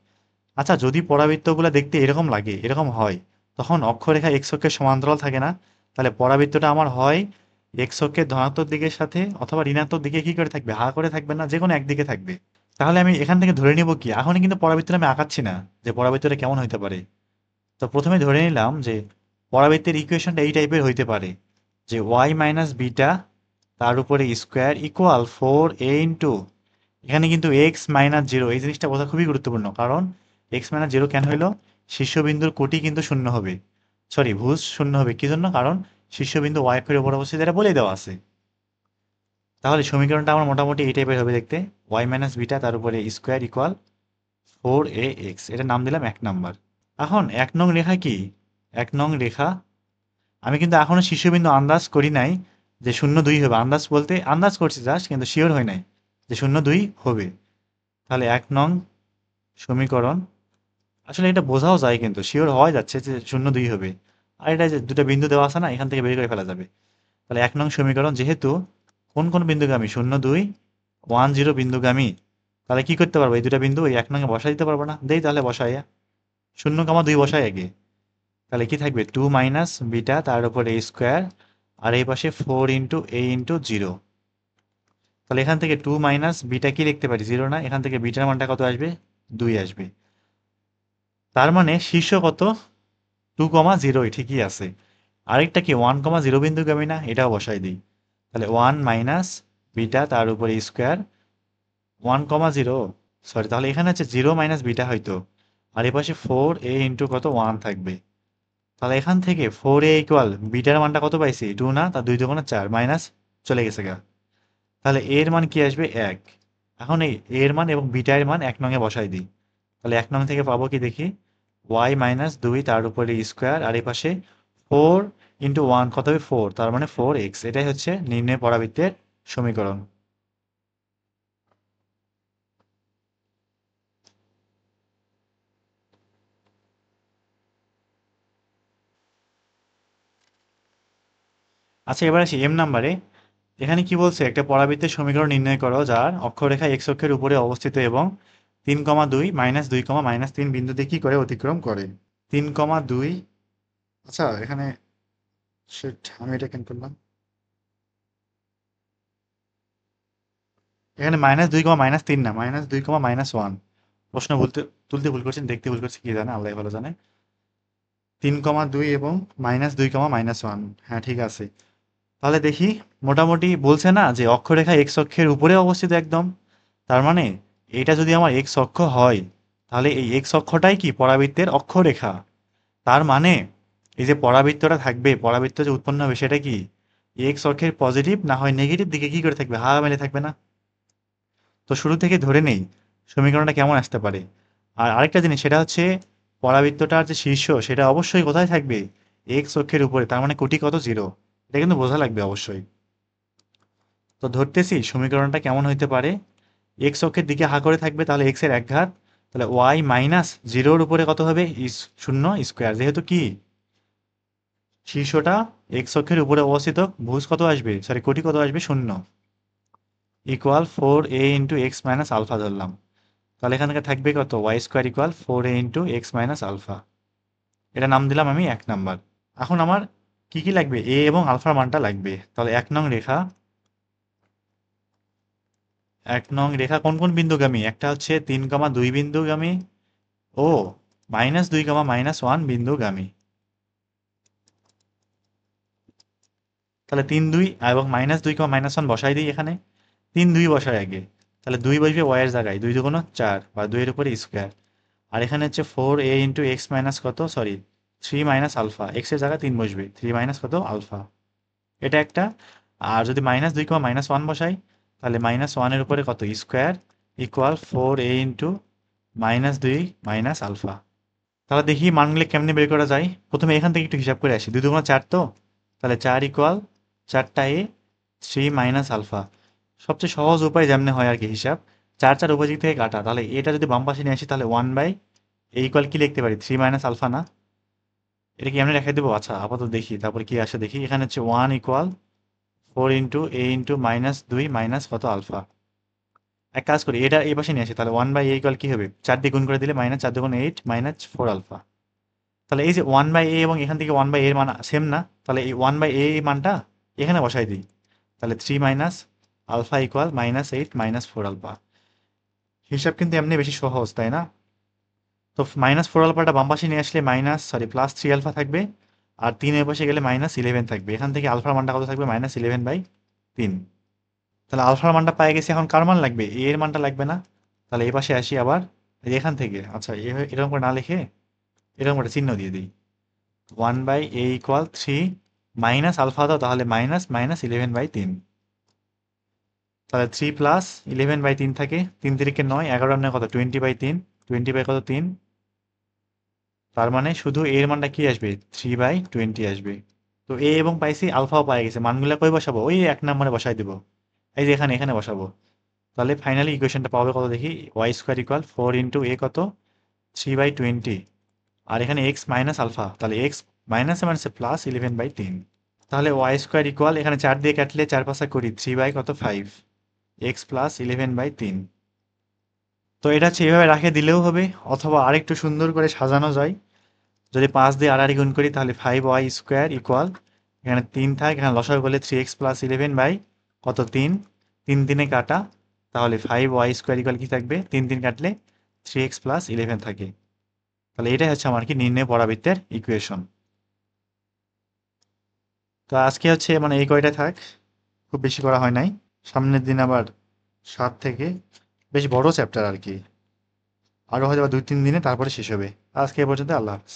আচ্ছা যদি পরাবৃত্তগুলো দেখতে এরকম লাগে, এরকম হয়, তখন অক্ষরেখা এক্স অক্ষের সমান্তরাল থাকে না, তাহলে পরাবৃত্তটা আমার হয় এক্স অক্ষের ধনাত্মক দিকের সাথে অথবা ঋণাত্মক দিকে কি করে থাকবে, হা করে থাকবে না, যে কোনো একদিকে থাকবে। তাহলে আমি এখান থেকে ধরে নিব কি, এখনই কিন্তু পরাবৃত্তটা আমি আঁকাচ্ছি না যে পরাবৃত্তটা কেমন হইতে পারে। তো প্রথমে ধরে নিলাম যে পরাবৃত্তের ইকুয়েশনটা এই টাইপের হইতে পারে যে ওয়াই মাইনাস বিটা তার উপরে স্কোয়ার ইকুয়াল 4a, এখানে কিন্তু এক্স মাইনাস জিরো, এই জিনিসটা বোঝা খুবই গুরুত্বপূর্ণ, কারণ এক্স মাইনাস জিরো কেন হইলো, শীর্ষবিন্দুর কোটি কিন্তু শূন্য হবে, সরি ভুজ শূন্য হবে, কি জন্য, কারণ শীর্ষবিন্দু ওয়াই অক্ষের উপর অবস্থিত, এটা বলে দেওয়া আছে। তাহলে সমীকরণটা আমার মোটামুটি এই টাইপের হবে দেখতে, ওয়াই মাইনাস বিটা তার উপরে স্কোয়ার ইকুয়াল 4ax, এটার নাম দিলাম 1 নম্বর। এখন 1 নং রেখা কি, 1 নং রেখা, আমি কিন্তু এখনো শীর্ষবিন্দু আন্দাজ করি নাই যে 0,2 হবে, আন্দাজ বলতে আন্দাজ করছি জাস্ট, কিন্তু শিওর হয় নাই যে 0,2 হবে। তাহলে 1 নং সমীকরণ, আসলে এটা বোঝাও যায় কিন্তু শিওর হওয়া যাচ্ছে যে 0,2 হবে। আর এটা যে দুটো বিন্দু দেওয়া আছে না, এখান থেকে বের করে ফেলা যাবে। তাহলে 1 নং সমীকরণ যেহেতু কোন কোন বিন্দুগামী, 0,2, 1,0 বিন্দুগামী, তাহলে কি করতে পারবো, এই দুটো বিন্দু এই 1 নং-এ বসাই দিতে পারবো না, দেই তাহলে বসাইয়া 0,2 বসাই আগে। তাহলে কি থাকবে 2 মাইনাস বিটা তার উপরে a স্কোয়ার, আর এই পাশে 4 a 0। তাহলে এখান থেকে 2 মাইনাস বিটা কি লিখতে পারি, 0 না, এখান থেকে বিটার মানটা কত আসবে, 2 আসবে। তার মানে শীর্ষ কত, 2,0 ঠিকই আছে। আরেকটা কি 1,0 বিন্দুগামী না, এটাও বসাই দিই। তাহলে 1 মাইনাস বিটা তার উপরে স্কোয়ার 1,0, সরি তাহলে এখানে হচ্ছে 0 মাইনাস বিটা হয়তো, আর এ পাশে 4a কত 1 থাকবে। তাহলে এখান থেকে 4a ইকুয়াল বিটার মানটা কত পাইছি, 2 না, তার 2 2 4 মাইনাস চলে গেছে গা। তাহলে এর মান কি আসবে 1। এখন এই এর মান এবং বিটা এর মান 1 নং-এ বসাই দিই। তাহলে 1 নং থেকে পাবো কি দেখি, ওয়াই মাইনাস 2 তার উপরে স্কোয়ার, আর এই পাশে 4 × 1 কত হবে 4, তার মানে 4x, এটাই হচ্ছে নির্ণয় পরাবৃত্তের সমীকরণ। আচ্ছা এবার আসি এম নাম্বারে। এখানে কি বলছে, একটা পরাবৃত্তের সমীকরণ নির্ণয় করো যার অক্ষরেখা এক্স অক্ষের উপরে অবস্থিত এবং 3,2 -2, -3 বিন্দুতে কি করে অতিক্রম করে। 3,2, আচ্ছা এখানে শিট, আমি এটা কেন করলাম, এখানে -2, -3 না, -2, -1, প্রশ্ন বলতে তুলতে ভুল করছেন, দেখতে ভুল করছি, কি জানে আল্লাহ ভালো জানে। 3,2 এবং -2, -1, হ্যাঁ ঠিক আছে। তাহলে দেখি, মোটামুটি বলছে না যে অক্ষরেখা এক্স অক্ষের উপরে অবস্থিত একদম, তার মানে এটা যদি আমার এক্স অক্ষ হয়, তাহলে এই এক্স অক্ষটাই কি পরাবৃত্তের অক্ষরেখা। তার মানে এই যে পরাবৃত্তটা থাকবে, পরাবৃত্ত যে উৎপন্ন হবে সেটা কি এক্স অক্ষের পজিটিভ না হয় নেগেটিভ দিকে কি করে থাকবে, হা মেলে থাকবে না। তো শুরু থেকে ধরে নেই সমীকরণটা কেমন আসতে পারে। আর আরেকটা জিনিস সেটা হচ্ছে পরাবৃত্তটার যে শীর্ষ সেটা অবশ্যই কোথায় থাকবে, এক্স অক্ষের উপরে, তার মানে কোটি কত 0, এটা কিন্তু বোঝা লাগবে অবশ্যই। তো ধরতেছি সমীকরণটা কেমন হইতে পারে, এক্স অক্ষের দিকে হা করে থাকবে, তাহলে এক্স এর এক ঘাত, তাহলে ওয়াই মাইনাস 0-র উপরে কত হবে, 0 স্কোয়ার, যেহেতু কি শীর্ষটা এক্স অক্ষের উপরে অবস্থিত, ভুজ কত আসবে, সরি কোটি কত আসবে 0, ইকুয়াল 4a × x - আলফা ধরলাম। তাহলে এখান থেকে থাকবে কত, y square equal 4a into x minus alpha. এটা নাম দিলাম আমি 1 নাম্বার। এখন আমার কি কি লাগবে, এ এবং আলফার মানটা লাগবে। তাহলে 1 নং রেখা, 1 নং রেখা কোন কোন বিন্দুগামী, একটা হচ্ছে 3,2 বিন্দুগামী ও -2, -1 বিন্দুগামী। তাহলে 3, 2 এবং -2, -1 বসাই দিই এখানে। 3, 2 বসাই আগে। তাহলে 2 বসবে ওয়াই এর জায়গায়, 2 × 2 = 4 বা 2 এর উপরে স্কোয়ার। আর এখানে হচ্ছে 4a ইন্টু এক্স মাইনাস কত, সরি 3 মাইনাস আলফা, এক্স এর জায়গায় 3 বসবে, 3 মাইনাস কত আলফা, এটা একটা। আর যদি -2, -1 বসাই, তাহলে -1 এর উপরে কত square equal 4a into -2 minus alpha. তাহলে দেখি মানগুলো কেমনে বের করা যায়। প্রথমে এখান থেকে একটু হিসাব করে আসি, 2 × 4 তো, তাহলে 4 ইকুয়াল 4টা এ 3 মাইনাস আলফা। সবচেয়ে সহজ উপায় যেমনি হয় আর কি হিসাব, 4 উভয় দিক থেকে কাটা। তাহলে এটা যদি বাম পাশে নিয়ে আসি, তাহলে 1/a ইকুয়াল কি লিখতে পারি, 3 মাইনাস আলফা না? এটা কি এমনি রেখে দেবো? আচ্ছা আপাতত দেখি, তারপর কি আসে দেখি। এখানে হচ্ছে 1 equal 4 into a into -2 minus কত আলফা। এক কাজ করি, এটা এই পাশে নিয়ে আসি, তাহলে 1/a ইকুয়াল কি হবে, 4 দিয়ে গুণ করে দিলে -4 × 2 = 8 -4 আলফা। তাহলে এই যে 1/a এবং এখান থেকে 1/a এর মান সেম না, তাহলে এই 1/a এই মানটা এখানে বসাই দিই। তাহলে 3 মাইনাস আলফা ইকুয়াল -8 -4 আলফা। হিসাব কিন্তু এমনি বেশি সহজ, তাই না? তো -4 আলফাটা বাম পাশে নিয়ে আসলে +3 আলফা থাকবে, আর 3 এর পাশে গেলে -11 থাকবে। এখান থেকে আলফার মানটা কত থাকবে, -11/3। তাহলে আলফার মানটা পেয়ে গেছি, এখন কার মান লাগবে, এ এর মানটা লাগবে না? তাহলে এই পাশে আসি আবার, এই যে এখান থেকে, আচ্ছা এরকম করে না লিখে এরকম করে চিহ্ন দিয়ে দিই। 1/a ইকুয়াল 3 মাইনাস আলফা দাও, তাহলে -11/3। তাহলে 3 প্লাস 11/3 থাকে, 3 তিরিকে 9, 11 আর 9 কত, 20/3, 20/কত 3। তার মানে শুধু a এর মানটা কি আসবে, 3/20 আসবে। তো a এবং পাইছি, আলফাও পাই গেছে, মানগুলা কই বসাবো, ওই 1 নম্বরে বসাই দিব। এই যে এখানে এখানে বসাবো। তাহলে ফাইনালি ইকুয়েশনটা পাবে কত দেখি, y square equal 4 into a কত, 3/20। আর এখানে এক্স মাইনাস আলফা, তাহলে এক্স মাইনাস মানে +11/3। তাহলে ওয়াই স্কোয়ার ইকুয়াল, এখানে 4 দিয়ে কাটলে 4 পাঁচা করি, 3/কত 5, এক্স +11/3। তো এটা হচ্ছে এইভাবে রাখে দিলেও হবে, অথবা আরেকটু সুন্দর করে সাজানো যায়। যদি 5 দিয়ে আড়াআড়ি গুণ করি, তাহলে 5y স্কোয়ার ইকুয়াল, এখানে 3 থাকে, এখানে লসাগু করলে 3x +11 বাই কত 3, 3 3-এ কাটা, তাহলে 5y স্কোয়ার ইকুয়াল কি থাকবে, 3 3 কাটলে 3x +11 থাকে। তাহলে এটাই হচ্ছে আমার কি নির্ণয় পরাবৃত্তের ইকুয়েশন। তো আজকে হচ্ছে মানে এই কয়টা থাক, খুব বেশি করা হয় নাই। সামনের দিন আবার 7 থেকে, বেশ বড় চ্যাপ্টার আর কি, আরো হয়তো বা 2-3 দিনে তারপরে শেষ হবে। আজকে এ পর্যন্ত, আল্লাহ হাফেজ।